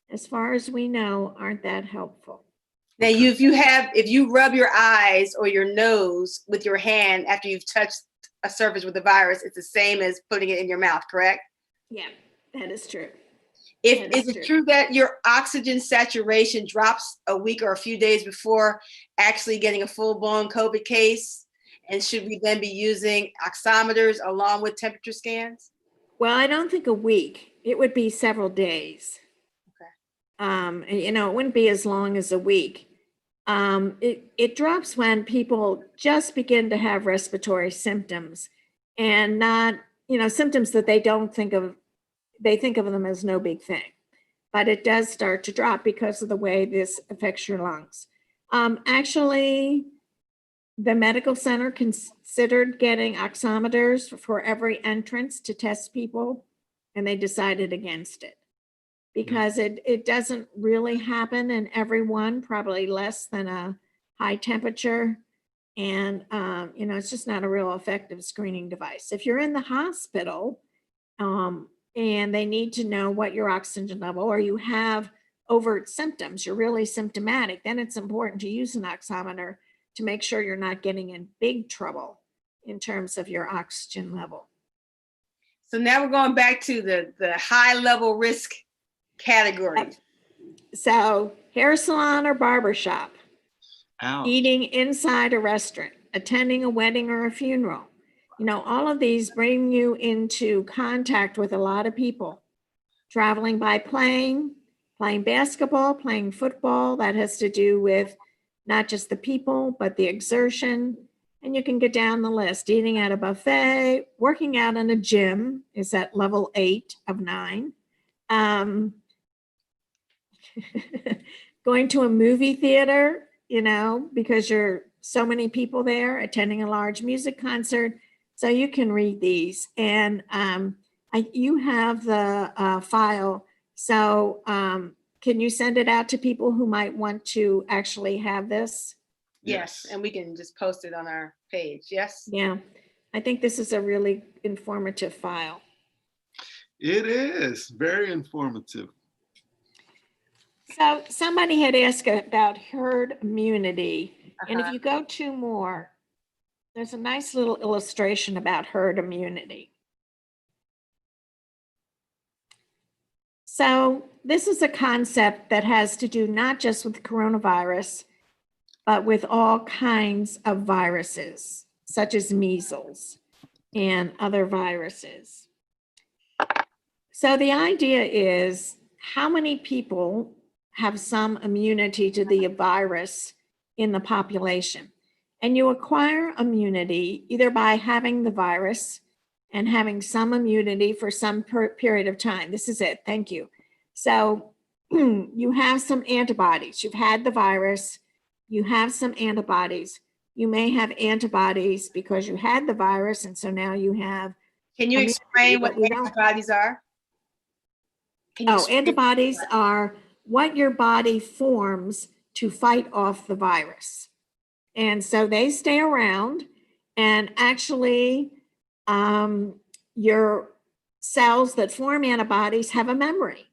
as far as we know, aren't that helpful. Now, if you rub your eyes or your nose with your hand after you've touched a surface with the virus, it's the same as putting it in your mouth, correct? Yeah, that is true. Is it true that your oxygen saturation drops a week or a few days before actually getting a full-blown COVID case? And should we then be using oximeters along with temperature scans? Well, I don't think a week. It would be several days. Okay. You know, it wouldn't be as long as a week. It drops when people just begin to have respiratory symptoms and not, you know, symptoms that they don't think of they think of them as no big thing. But it does start to drop because of the way this affects your lungs. Actually, the medical center considered getting oximeters for every entrance to test people, and they decided against it because it doesn't really happen in everyone, probably less than a high temperature. And, it's just not a real effective screening device. If you're in the hospital, and they need to know what your oxygen level, or you have overt symptoms, you're really symptomatic, then it's important to use an oximeter to make sure you're not getting in big trouble in terms of your oxygen level. So now we're going back to the high level risk categories. So hair salon or barber shop, Ouch. eating inside a restaurant, attending a wedding or a funeral. All of these bring you into contact with a lot of people. Traveling by plane, playing basketball, playing football, that has to do with not just the people, but the exertion. And you can get down the list. Eating at a buffet, working out in a gym is at level 8 of 9. Going to a movie theater, because you're so many people there, attending a large music concert. So you can read these, and you have the file. So can you send it out to people who might want to actually have this? Yes, and we can just post it on our page. Yes. Yeah, I think this is a really informative file. It is very informative. So somebody had asked about herd immunity, and if you go 2 more, there's a nice little illustration about herd immunity. So this is a concept that has to do not just with coronavirus, but with all kinds of viruses, such as measles and other viruses. So the idea is, how many people have some immunity to the virus in the population? And you acquire immunity either by having the virus and having some immunity for some period of time. This is it. Thank you. So you have some antibodies. You've had the virus. You have some antibodies. You may have antibodies because you had the virus, and so now you have. Can you explain what antibodies are? Antibodies are what your body forms to fight off the virus. And so they stay around, and actually your cells that form antibodies have a memory.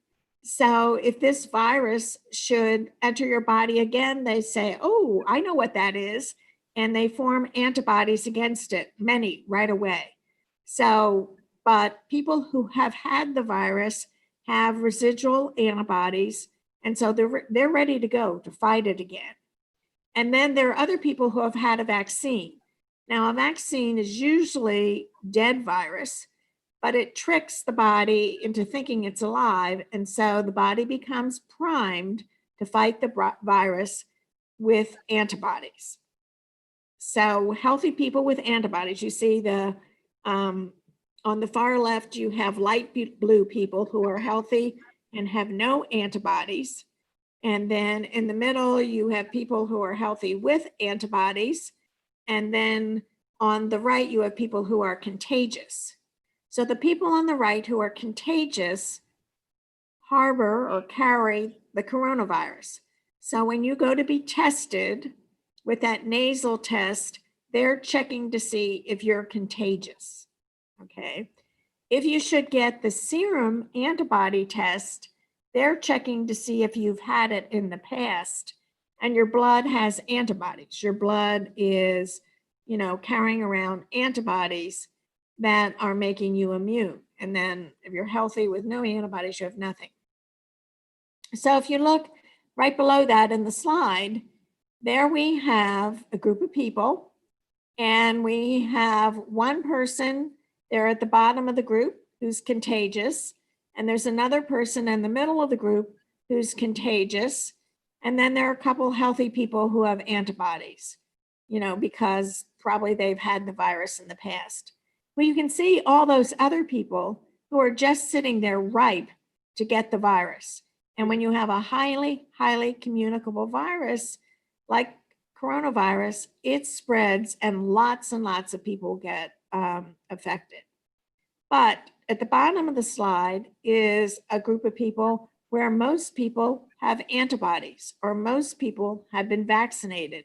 So if this virus should enter your body again, they say, oh, I know what that is. And they form antibodies against it, many right away. So, but people who have had the virus have residual antibodies. And so they're ready to go to fight it again. And then there are other people who have had a vaccine. Now, a vaccine is usually dead virus, but it tricks the body into thinking it's alive. And so the body becomes primed to fight the virus with antibodies. So healthy people with antibodies, you see on the far left, you have light blue people who are healthy and have no antibodies. And then in the middle, you have people who are healthy with antibodies. And then on the right, you have people who are contagious. So the people on the right who are contagious harbor or carry the coronavirus. So when you go to be tested with that nasal test, they're checking to see if you're contagious. Okay. If you should get the serum antibody test, they're checking to see if you've had it in the past, and your blood has antibodies. Your blood is, carrying around antibodies that are making you immune. And then if you're healthy with no antibodies, you have nothing. So if you look right below that in the slide, there we have a group of people, and we have one person there at the bottom of the group who's contagious. And there's another person in the middle of the group who's contagious. And then there are a couple healthy people who have antibodies, because probably they've had the virus in the past. Well, you can see all those other people who are just sitting there ripe to get the virus. And when you have a highly, highly communicable virus like coronavirus, it spreads and lots of people get affected. But at the bottom of the slide is a group of people where most people have antibodies or most people have been vaccinated.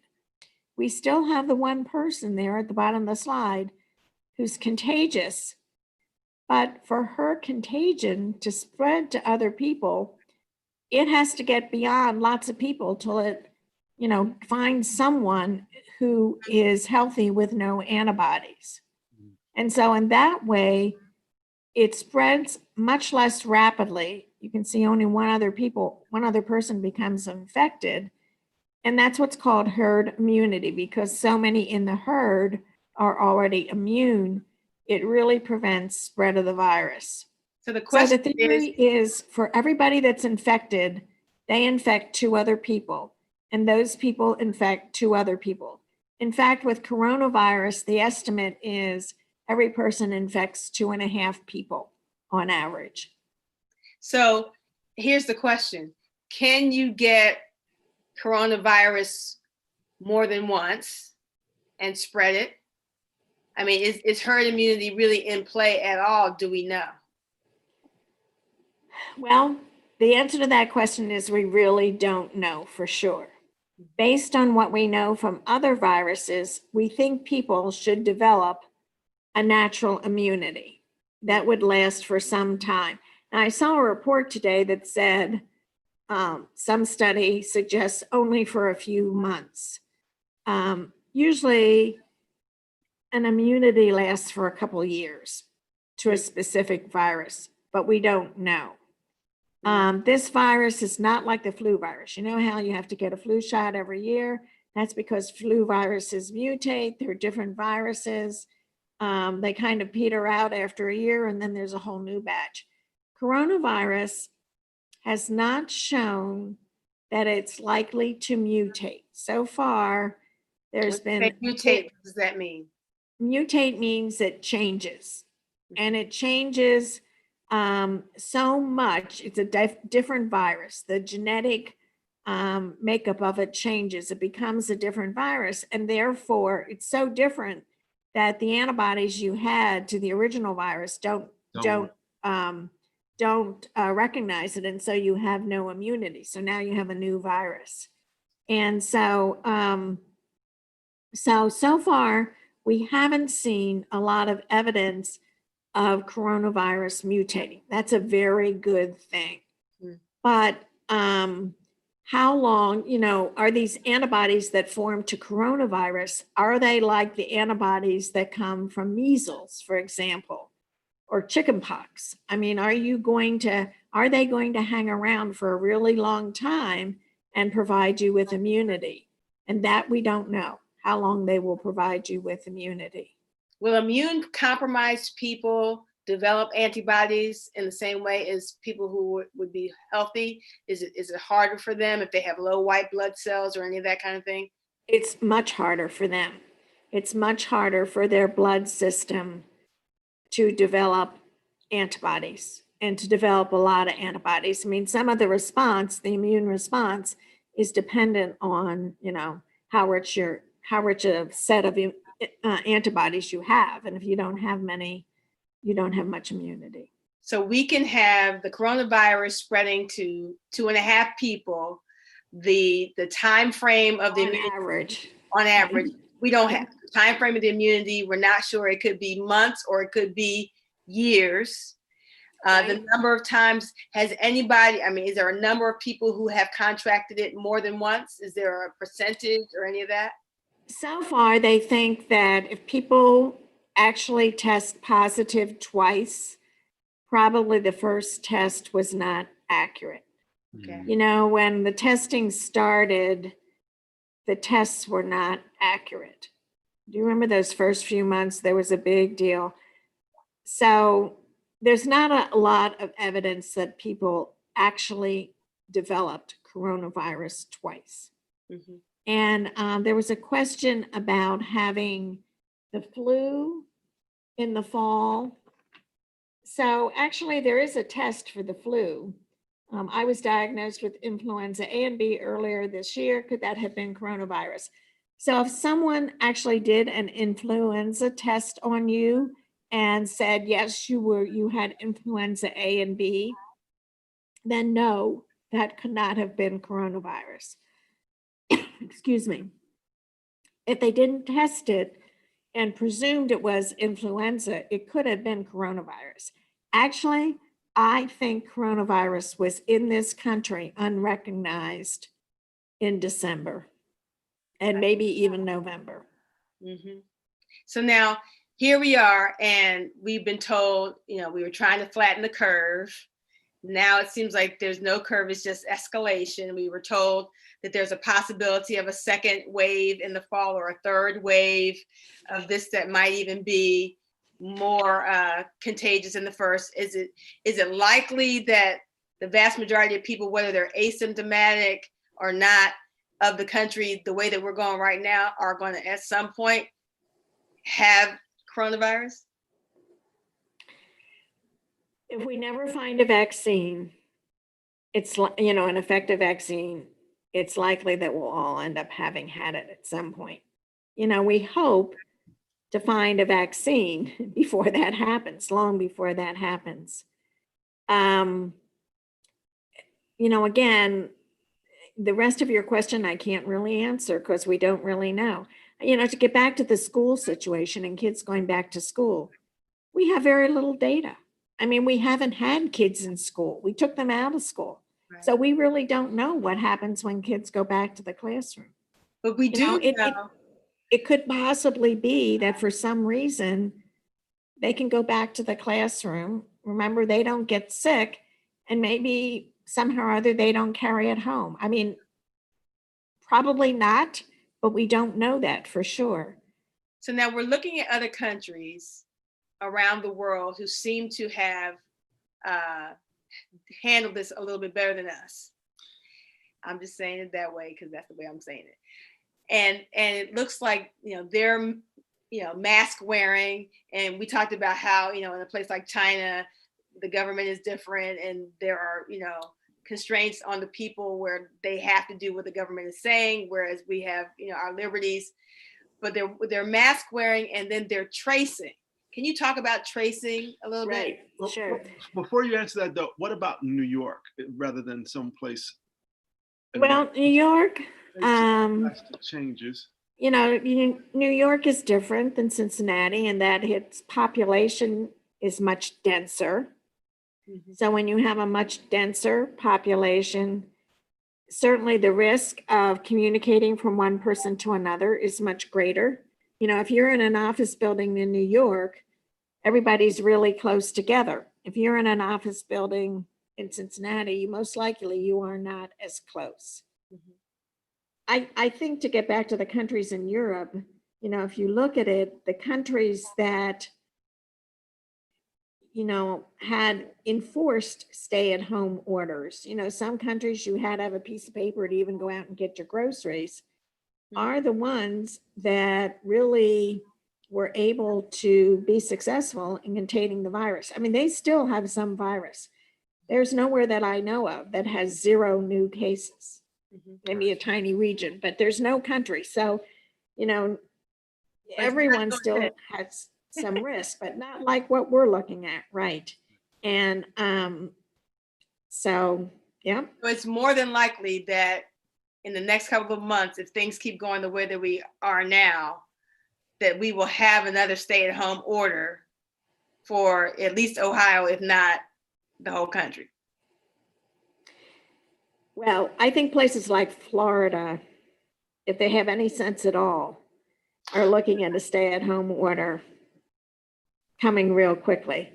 We still have the one person there at the bottom of the slide who's contagious, but for her contagion to spread to other people, it has to get beyond lots of people till it, finds someone who is healthy with no antibodies. And so in that way, it spreads much less rapidly. You can see only one other person becomes infected. And that's what's called herd immunity, because so many in the herd are already immune. It really prevents spread of the virus. So the question the theory is for everybody that's infected, they infect 2 other people, and those people infect 2 other people. In fact, with coronavirus, the estimate is every person infects 2.5 people on average. So here's the question. Can you get coronavirus more than once and spread it? I mean, is herd immunity really in play at all? Do we know? Well, the answer to that question is we really don't know for sure. Based on what we know from other viruses, we think people should develop a natural immunity that would last for some time. Now, I saw a report today that said some study suggests only for a few months. Usually, an immunity lasts for a couple of years to a specific virus, but we don't know. This virus is not like the flu virus. You know how you have to get a flu shot every year? That's because flu viruses mutate. They're different viruses. They kind of peter out after a year, and then there's a whole new batch. Coronavirus has not shown that it's likely to mutate. So far, there's been... Mutate, what does that mean? Mutate means it changes, and it changes so much. It's a different virus. The genetic makeup of it changes. It becomes a different virus, and therefore it's so different that the antibodies you had to the original virus don't recognize it, and so you have no immunity. So now you have a new virus, and so so far we haven't seen a lot of evidence of coronavirus mutating. That's a very good thing. But how long, are these antibodies that form to coronavirus, are they like the antibodies that come from measles, for example, or chickenpox? I mean, are they going to hang around for a really long time and provide you with immunity? And that we don't know, how long they will provide you with immunity. Will immune compromised people develop antibodies in the same way as people who would be healthy? Is it harder for them if they have low white blood cells or any of that kind of thing? It's much harder for them. It's much harder for their blood system to develop antibodies and to develop a lot of antibodies. I mean, some of the response, the immune response, is dependent on, how rich a set of antibodies you have. And if you don't have many, you don't have much immunity. So we can have the coronavirus spreading to 2.5 people. The time frame of the immunity, on average, we don't have the time frame of the immunity. We're not sure. It could be months or it could be years. The number of times, has anybody, is there a number of people who have contracted it more than once? Is there a percentage or any of that? So far, they think that if people actually test positive twice, probably the first test was not accurate. Okay. When the testing started, the tests were not accurate. Do you remember those first few months? There was a big deal. So there's not a lot of evidence that people actually developed coronavirus twice. Mm-hmm. And there was a question about having the flu in the fall, So actually there is a test for the flu. I was diagnosed with influenza A and B earlier this year. Could that have been coronavirus? So if someone actually did an influenza test on you and said, yes, you had influenza A and B, then no, that could not have been coronavirus. Excuse me. If they didn't test it and presumed it was influenza, it could have been coronavirus. Actually, I think coronavirus was in this country unrecognized in December and maybe even November. Mm-hmm. So now here we are, and we've been told, we were trying to flatten the curve. Now it seems like there's no curve, it's just escalation. We were told that there's a possibility of a second wave in the fall, or a third wave of this that might even be more contagious than the first. Is it likely that the vast majority of people, whether they're asymptomatic or not, of the country, the way that we're going right now, are going to at some point have coronavirus? If we never find a vaccine, it's an effective vaccine, it's likely that we'll all end up having had it at some point. We hope to find a vaccine before that happens, long before that happens. Again, the rest of your question I can't really answer because we don't really know. To get back to the school situation and kids going back to school, we have very little data. I mean, we haven't had kids in school. We took them out of school. Right. So we really don't know what happens when kids go back to the classroom. But we do know. It could possibly be that for some reason they can go back to the classroom. Remember, they don't get sick, and maybe somehow or other they don't carry it home. I mean, probably not, but we don't know that for sure. So now we're looking at other countries around the world who seem to have handled this a little bit better than us. I'm just saying it that way because that's the way I'm saying it. And it looks like, they're, mask wearing. And we talked about how, in a place like China, the government is different and there are, constraints on the people where they have to do what the government is saying, whereas we have, our liberties. But they're mask wearing, and then they're tracing. Can you talk about tracing a little bit? Right, sure. Before you answer that, though, what about New York rather than someplace? Well, New York, changes. New York is different than Cincinnati in that its population is much denser. Mm-hmm. So when you have a much denser population, certainly the risk of communicating from one person to another is much greater. If you're in an office building in New York, everybody's really close together. If you're in an office building in Cincinnati, most likely you are not as close. Mm-hmm. I think to get back to the countries in Europe, if you look at it, the countries that had enforced stay-at-home orders. Some countries you had to have a piece of paper to even go out and get your groceries, are the ones that really were able to be successful in containing the virus. I mean, they still have some virus. There's nowhere that I know of that has 0 new cases. Mm-hmm. Maybe a tiny region, but there's no country. So, everyone still has some risk, but not like what we're looking at, right? And so, yeah. So it's more than likely that in the next couple of months, if things keep going the way that we are now, that we will have another stay-at-home order for at least Ohio, if not the whole country. Well, I think places like Florida, if they have any sense at all, are looking at a stay-at-home order coming real quickly.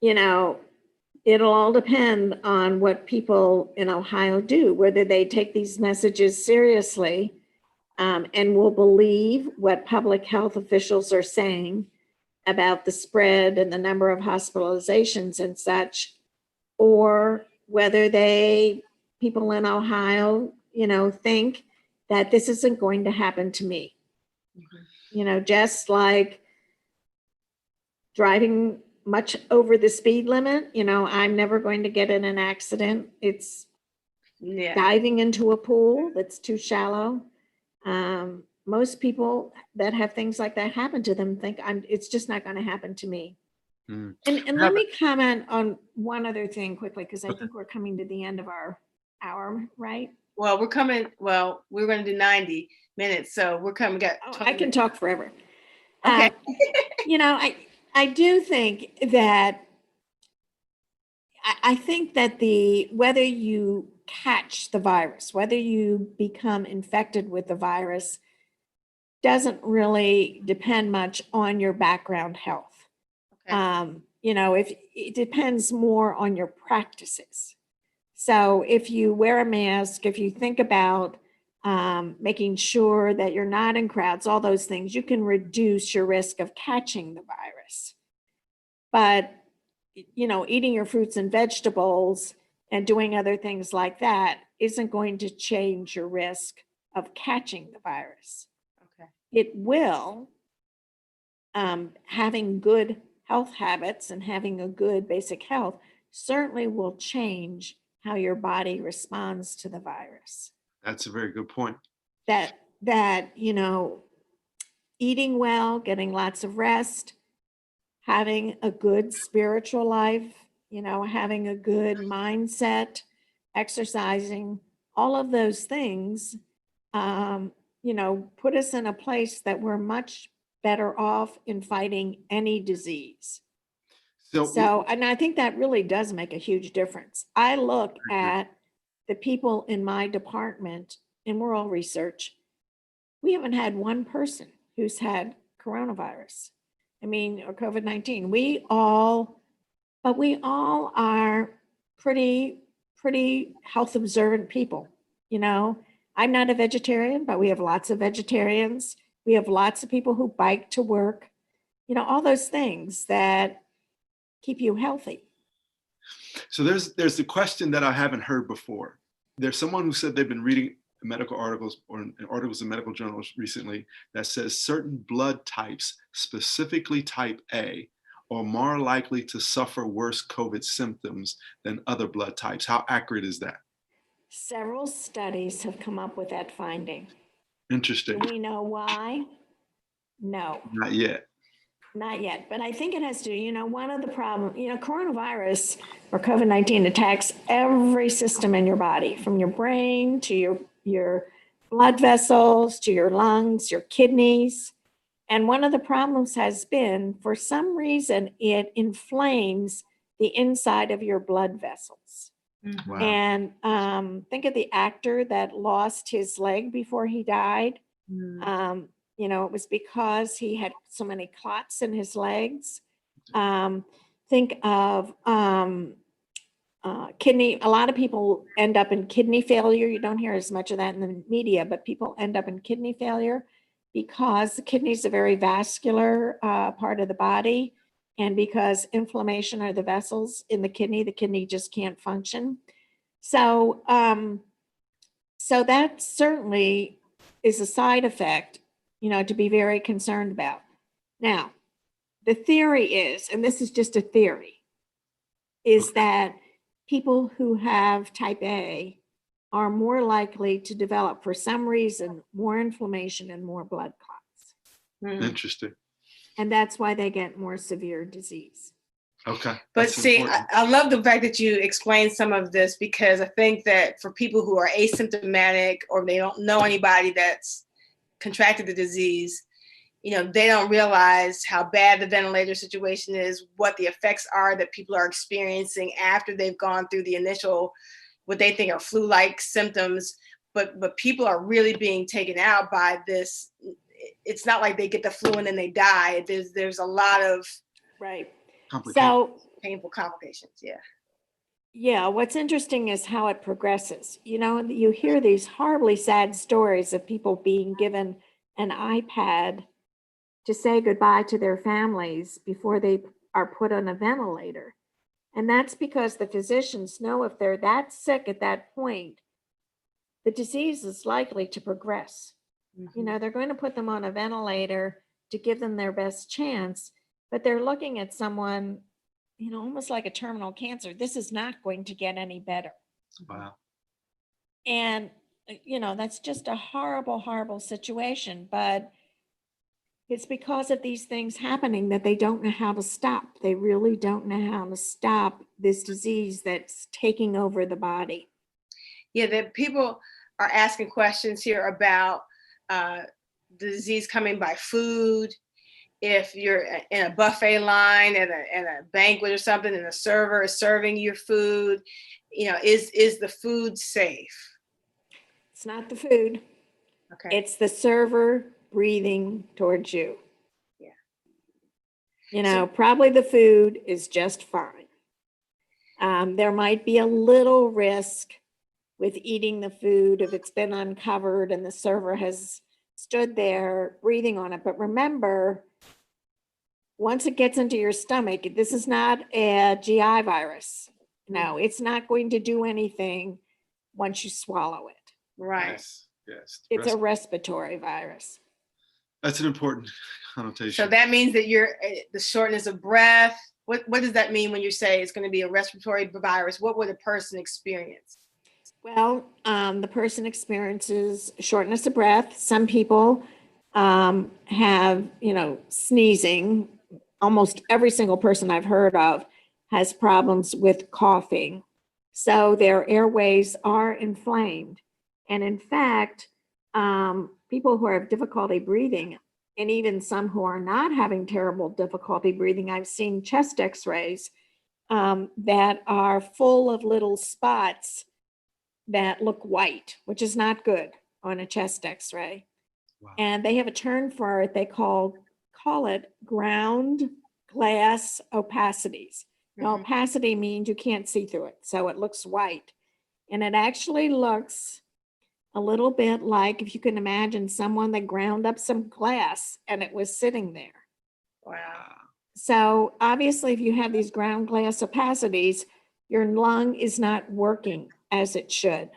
It'll all depend on what people in Ohio do, whether they take these messages seriously and will believe what public health officials are saying about the spread and the number of hospitalizations and such, or whether people in Ohio, think that this isn't going to happen to me. Mm-hmm. Just like driving much over the speed limit. You know, I'm never going to get in an accident. It's Yeah. diving into a pool that's too shallow. Most people that have things like that happen to them think it's just not going to happen to me. Mm. And let me comment on one other thing quickly, because I think we're coming to the end of our hour, right? Well, we're going to do 90 minutes. So we're coming. I can talk forever. Okay. You know, I do think that I think that whether you catch the virus, whether you become infected with the virus, doesn't really depend much on your background health. Okay. You know, if it depends more on your practices. So if you wear a mask, if you think about making sure that you're not in crowds, all those things, you can reduce your risk of catching the virus. But, you know, eating your fruits and vegetables and doing other things like that isn't going to change your risk of catching the virus. Okay. It will, having good health habits and having a good basic health certainly will change how your body responds to the virus. That's a very good point. That, you know, eating well, getting lots of rest, having a good spiritual life, you know, having a good mindset, exercising, all of those things, you know, put us in a place that we're much better off in fighting any disease. So, and I think that really does make a huge difference. I look at the people in my department in rural research. We haven't had one person who's had coronavirus. I mean, or COVID-19. We all are pretty health observant people. You know, I'm not a vegetarian, but we have lots of vegetarians. We have lots of people who bike to work. You know, all those things that keep you healthy. So there's the question that I haven't heard before. There's someone who said they've been reading medical articles or articles in medical journals recently that says certain blood types, specifically type A, are more likely to suffer worse COVID symptoms than other blood types. How accurate is that? Several studies have come up with that finding. Interesting. Do we know why? No. Not yet. Not yet, but I think it has to, you know, one of the problems, you know, coronavirus or COVID-19 attacks every system in your body, from your brain to your blood vessels, to your lungs, your kidneys. And one of the problems has been, for some reason, it inflames the inside of your blood vessels. Wow. And think of the actor that lost his leg before he died. You know, it was because he had so many clots in his legs. Think of kidney. A lot of people end up in kidney failure. You don't hear as much of that in the media, but people end up in kidney failure because the kidney is a very vascular part of the body. And because inflammation are the vessels in the kidney just can't function. So, so that certainly is a side effect, you know, to be very concerned about. Now, the theory is, and this is just a theory, is that people who have type A are more likely to develop, for some reason, more inflammation and more blood clots. Interesting. And that's why they get more severe disease. Okay. But see, I love the fact that you explained some of this, because I think that for people who are asymptomatic or they don't know anybody that's contracted the disease, you know, they don't realize how bad the ventilator situation is, what the effects are that people are experiencing after they've gone through the initial, what they think are flu-like symptoms. But people are really being taken out by this. It's not like they get the flu and then they die. There's a lot of so painful complications. Yeah. What's interesting is how it progresses. You know, you hear these horribly sad stories of people being given an iPad to say goodbye to their families before they are put on a ventilator. And that's because the physicians know if they're that sick at that point, the disease is likely to progress. You know, they're going to put them on a ventilator to give them their best chance, but they're looking at someone almost like a terminal cancer. This is not going to get any better. Wow. And, that's just a horrible, horrible situation. But it's because of these things happening that they don't know how to stop. They really don't know how to stop this disease that's taking over the body. Yeah, that people are asking questions here about the disease coming by food. If you're in a buffet line at a banquet or something, and the server is serving your food, is the food safe? It's not the food. Okay. It's the server breathing towards you. Yeah. Probably the food is just fine. There might be a little risk with eating the food if it's been uncovered and the server has stood there breathing on it. But remember, once it gets into your stomach, this is not a GI virus. No, it's not going to do anything once you swallow it. Right. Yes. It's a respiratory virus. That's an important connotation. So that means that the shortness of breath. What does that mean when you say it's going to be a respiratory virus? What would a person experience? Well, the person experiences shortness of breath. Some people have, sneezing. Almost every single person I've heard of has problems with coughing. So their airways are inflamed. And in fact, people who have difficulty breathing, and even some who are not having terrible difficulty breathing, I've seen chest x-rays that are full of little spots that look white, which is not good on a chest x-ray. Wow. And they have a term for it. They call it ground glass opacities. Now, opacity means you can't see through it, so it looks white. And it actually looks a little bit like, if you can imagine, someone that ground up some glass and it was sitting there. Wow. So obviously, if you have these ground glass opacities, your lung is not working as it should.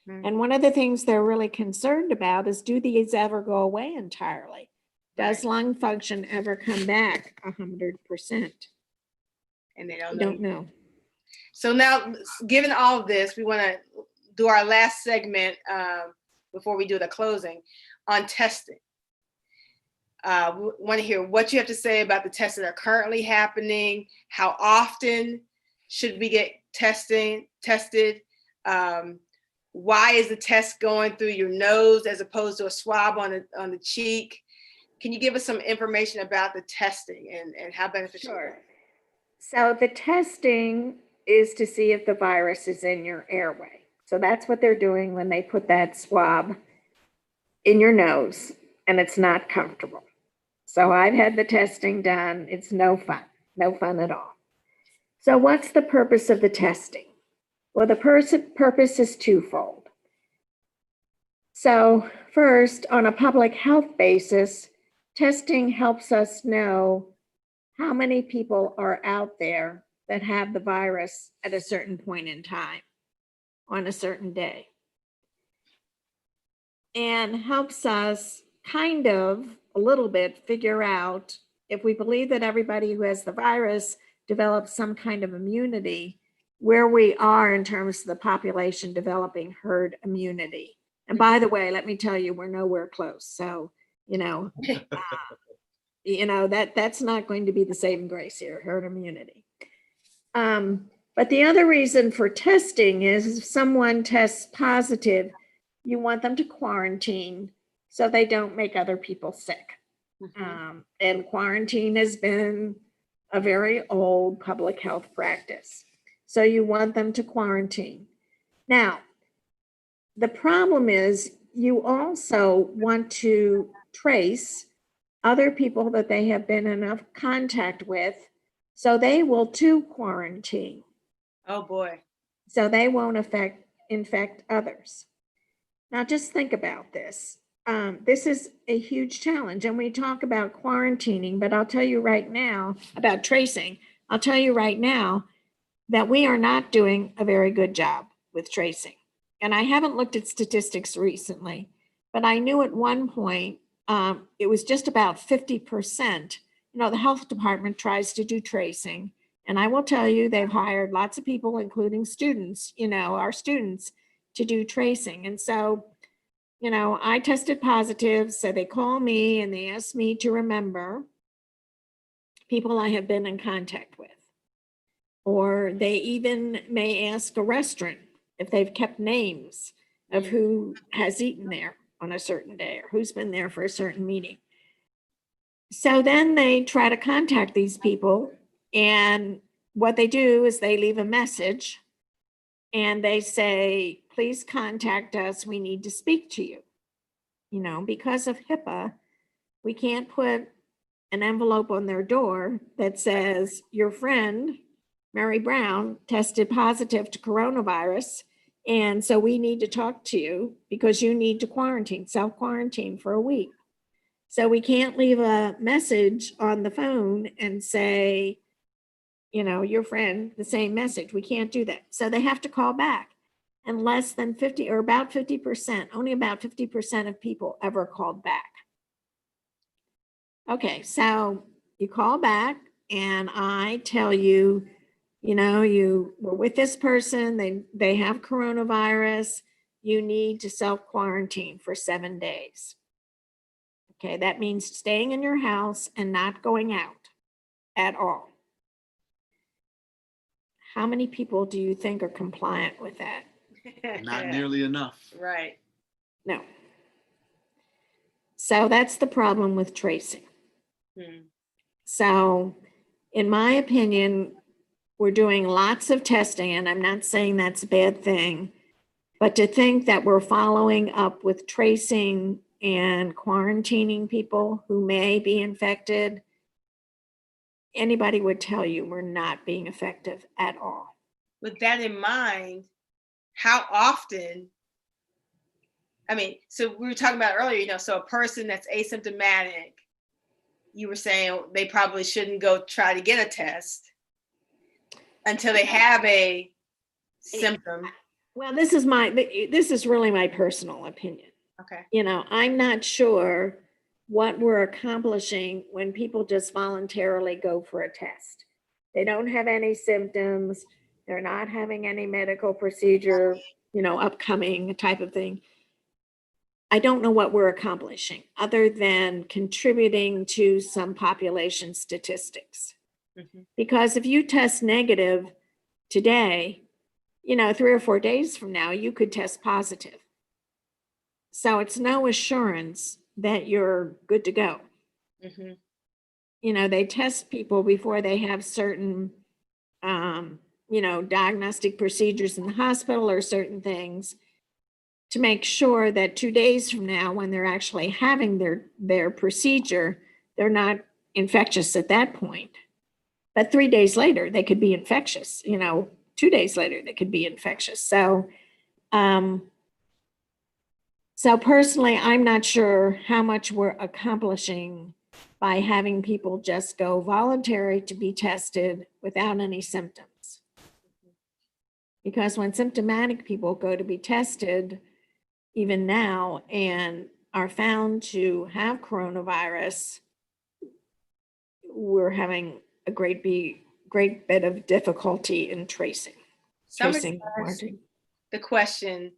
And one of the things they're really concerned about is, do these ever go away entirely? Does lung function ever come back 100%? And they don't know. So now, given all of this, we want to do our last segment before we do the closing on testing. We want to hear what you have to say about the tests that are currently happening. How often should we get tested? Why is the test going through your nose as opposed to a swab on the cheek? Can you give us some information about the testing and how beneficial? Sure. So the testing is to see if the virus is in your airway. So that's what they're doing when they put that swab in your nose, and it's not comfortable. So I've had the testing done. It's no fun at all. So what's the purpose of the testing? Well, the purpose is twofold. So first, on a public health basis, testing helps us know how many people are out there that have the virus at a certain point in time on a certain day. And helps us kind of a little bit figure out, if we believe that everybody who has the virus develops some kind of immunity, where we are in terms of the population developing herd immunity. And by the way, let me tell you, we're nowhere close. So, that's not going to be the saving grace here, herd immunity. But the other reason for testing is if someone tests positive, you want them to quarantine so they don't make other people sick. And quarantine has been a very old public health practice. So you want them to quarantine. Now, the problem is you also want to trace other people that they have been in enough contact with, so they will too quarantine. Oh boy. So they won't infect others. Now just think about this. This is a huge challenge, and we talk about quarantining, but I'll tell you right now about tracing. I'll tell you right now that we are not doing a very good job with tracing. And I haven't looked at statistics recently, but I knew at one point it was just about 50%. The health department tries to do tracing, And I will tell you, they've hired lots of people, including students, our students, to do tracing. And so, I tested positive. So they call me and they ask me to remember people I have been in contact with. Or they even may ask a restaurant if they've kept names of who has eaten there on a certain day or who's been there for a certain meeting. So then they try to contact these people, and what they do is they leave a message and they say, please contact us. We need to speak to you. Because of HIPAA, we can't put an envelope on their door that says your friend, Mary Brown, tested positive to coronavirus. And so we need to talk to you because you need to self-quarantine for a week. So we can't leave a message on the phone and say, your friend, the same message. We can't do that. So they have to call back. And less than 50 or about 50%, only about 50% of people ever called back. Okay, so you call back and I tell you, you were with this person, they have coronavirus, you need to self-quarantine for 7 days. Okay, that means staying in your house and not going out at all. How many people do you think are compliant with that? Not nearly enough. Right. No. So that's the problem with tracing. So in my opinion, we're doing lots of testing, and I'm not saying that's a bad thing, but to think that we're following up with tracing and quarantining people who may be infected, anybody would tell you we're not being effective at all. With that in mind, how often, so we were talking about earlier, so a person that's asymptomatic, you were saying they probably shouldn't go try to get a test until they have a symptom. Well, this is really my personal opinion. Okay. I'm not sure what we're accomplishing when people just voluntarily go for a test. They don't have any symptoms. They're not having any medical procedure, upcoming type of thing. I don't know what we're accomplishing other than contributing to some population statistics. Because if you test negative today, 3 or 4 days from now, you could test positive. So it's no assurance that you're good to go. They test people before they have certain, diagnostic procedures in the hospital or certain things to make sure that 2 days from now, when they're actually having their procedure, they're not infectious at that point. But 3 days later, they could be infectious. 2 days later, they could be infectious. So personally, I'm not sure how much we're accomplishing by having people just go voluntary to be tested without any symptoms. Because when symptomatic people go to be tested, even now, and are found to have coronavirus, we're having a great bit of difficulty in tracing. The question,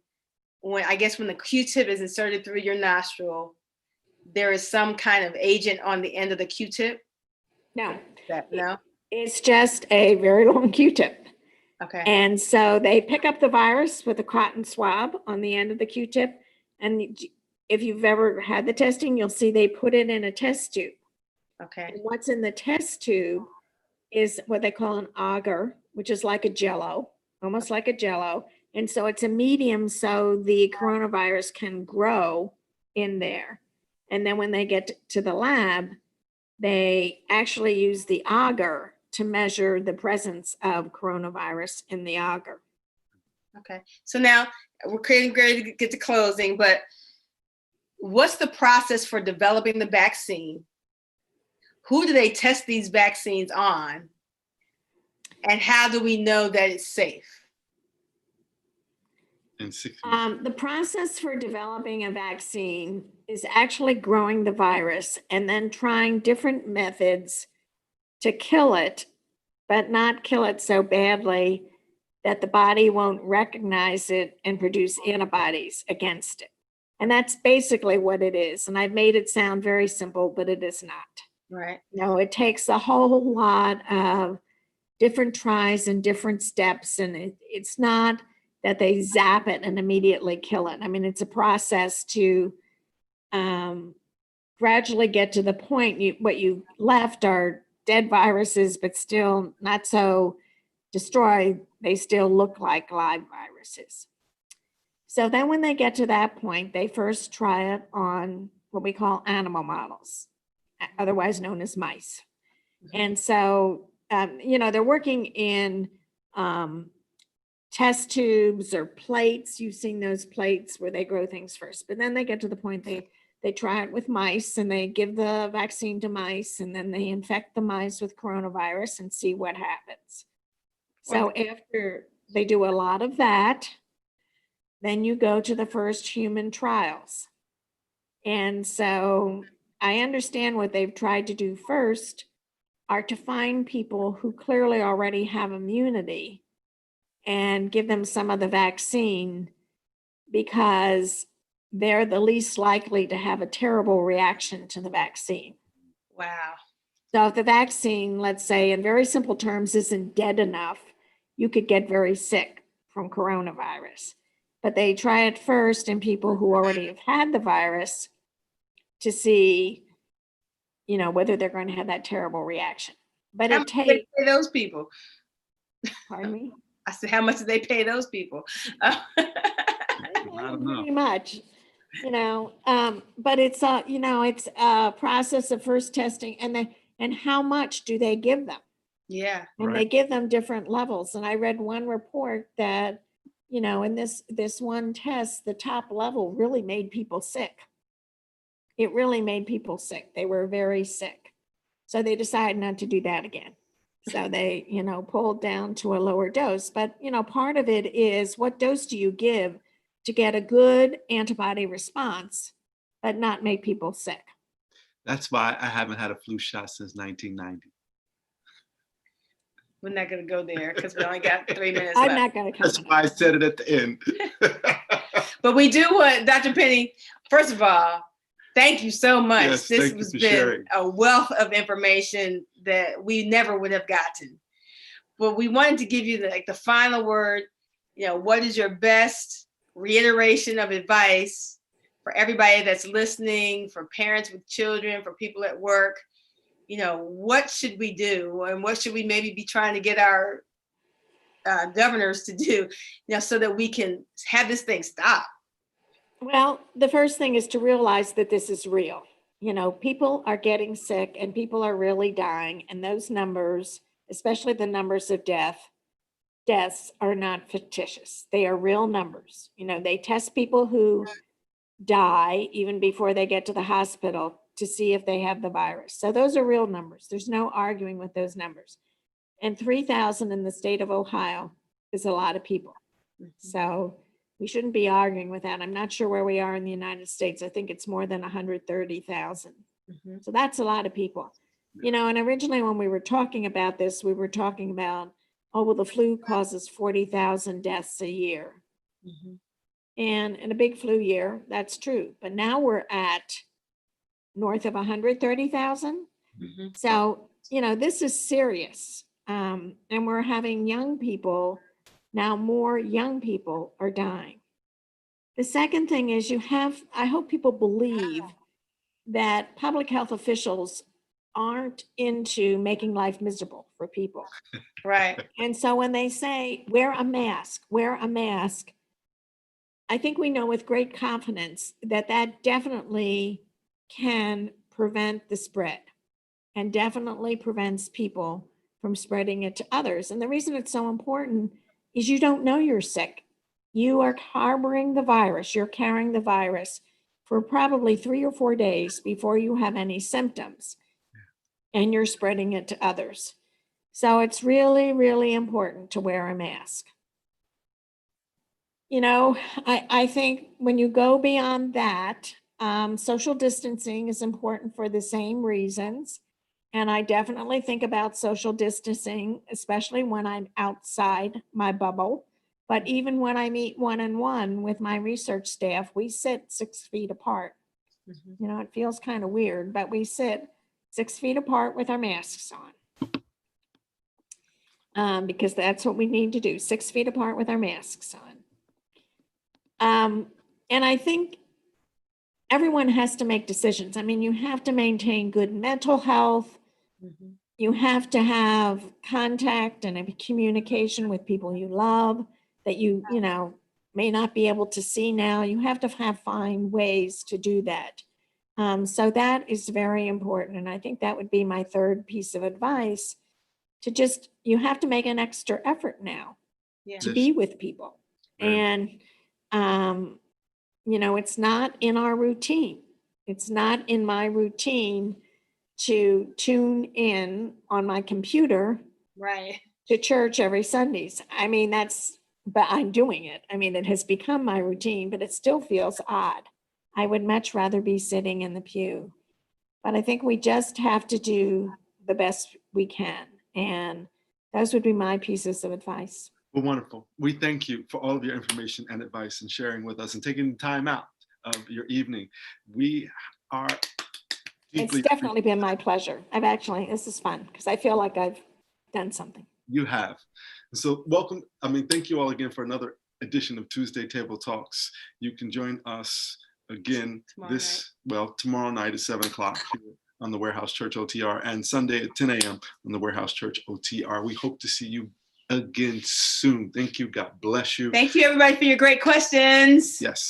when the Q-tip is inserted through your nostril, there is some kind of agent on the end of the Q-tip? No. No? It's just a very long Q-tip. Okay. And so they pick up the virus with a cotton swab on the end of the Q-tip. And if you've ever had the testing, you'll see they put it in a test tube. Okay. And what's in the test tube is what they call an agar, which is like a jello, almost like a jello. And so it's a medium so the coronavirus can grow in there. And then when they get to the lab, they actually use the agar to measure the presence of coronavirus in the agar. Okay. So now we're getting ready to get to closing, but what's the process for developing the vaccine? Who do they test these vaccines on? And how do we know that it's safe? The process for developing a vaccine is actually growing the virus and then trying different methods to kill it, but not kill it so badly that the body won't recognize it and produce antibodies against it. And that's basically what it is. And I've made it sound very simple, but it is not. Right. No, it takes a whole lot of different tries and different steps. And it's not that they zap it and immediately kill it. I mean, it's a process to gradually get to the point. What you left are dead viruses, but still not so destroyed. They still look like live viruses. So then when they get to that point, they first try it on what we call animal models, otherwise known as mice. And so, they're working in test tubes or plates. You've seen those plates where they grow things first, but then they get to the point they try it with mice and they give the vaccine to mice and then they infect the mice with coronavirus and see what happens. So after they do a lot of that, then you go to the first human trials. And so I understand what they've tried to do first are to find people who clearly already have immunity and give them some of the vaccine because they're the least likely to have a terrible reaction to the vaccine. Wow. So if the vaccine, let's say in very simple terms, isn't dead enough, you could get very sick from coronavirus. But they try it first in people who already have had the virus to see, whether they're going to have that terrible reaction. But How it much do they takes, pay those people? pardon me? I said, how much do they pay those people? Pretty much, but it's a process of first testing and how much do they give them? Yeah. And they give them different levels. And I read one report that, in this one test, the top level really made people sick. It really made people sick. They were very sick. So they decided not to do that again. So they, pulled down to a lower dose. But, part of it is what dose do you give to get a good antibody response, but not make people sick? That's why I haven't had a flu shot since 1990. We're not going to go there because we only got 3 minutes I'm left. not going to come. That's why I said it at the end. But we do want, Dr. Pinney, first of all, thank you so much. Yes, This thank you has for been sharing. a wealth of information that we never would have gotten. But we wanted to give you the final word. What is your best reiteration of advice for everybody that's listening, for parents with children, for people at work? What should we do, and what should we maybe be trying to get our governors to do, so that we can have this thing stop? Well, the first thing is to realize that this is real. People are getting sick and people are really dying. And those numbers, especially the numbers of deaths, are not fictitious. They are real numbers. They test people who die even before they get to the hospital to see if they have the virus. So those are real numbers. There's no arguing with those numbers. And 3,000 in the state of Ohio is a lot of people. So we shouldn't be arguing with that. I'm not sure where we are in the United States. I think it's more than 130,000. So that's a lot of people. And originally when we were talking about this, we were talking about, the flu causes 40,000 deaths a year. And in a big flu year, that's true. But now we're at north of 130,000. So, this is serious. And we're having young people, now more young people are dying. The second thing is I hope people believe that public health officials aren't into making life miserable for people. Right. And so when they say, wear a mask, I think we know with great confidence that definitely can prevent the spread and definitely prevents people from spreading it to others. And the reason it's so important is you don't know you're sick. You are harboring the virus. You're carrying the virus for probably 3 or 4 days before you have any symptoms, and you're spreading it to others. So it's really, really important to wear a mask. I think when you go beyond that, social distancing is important for the same reasons. And I definitely think about social distancing, especially when I'm outside my bubble. But even when I meet one-on-one with my research staff, we sit 6 feet apart. You know, it feels kind of weird, but we sit 6 feet apart with our masks on. Because that's what we need to do, 6 feet apart with our masks on. And I think everyone has to make decisions. I mean, you have to maintain good mental health. You have to have contact and a communication with people you love that you know, may not be able to see now. You have to find ways to do that. So that is very important. And I think that would be my third piece of advice, to just, you have to make an extra effort now to be with people. And, you know, it's not in our routine. It's not in my routine to tune in on my computer to church every Sundays. I mean, but I'm doing it. I mean, it has become my routine, but it still feels odd. I would much rather be sitting in the pew. But I think we just have to do the best we can. And those would be my pieces of advice. Well, wonderful. We thank you for all of your information and advice and sharing with us and taking time out of your evening. We are deeply— It's definitely been my pleasure. This is fun because I feel like I've done something. You have. So welcome. I mean, thank you all again for another edition of Tuesday Table Talks. You can join us again tomorrow night at 7 o'clock here on the Warehouse Church OTR, and Sunday at 10 a.m. on the Warehouse Church OTR. We hope to see you again soon. Thank you. God bless you. Thank you, everybody, for your great questions. Yes.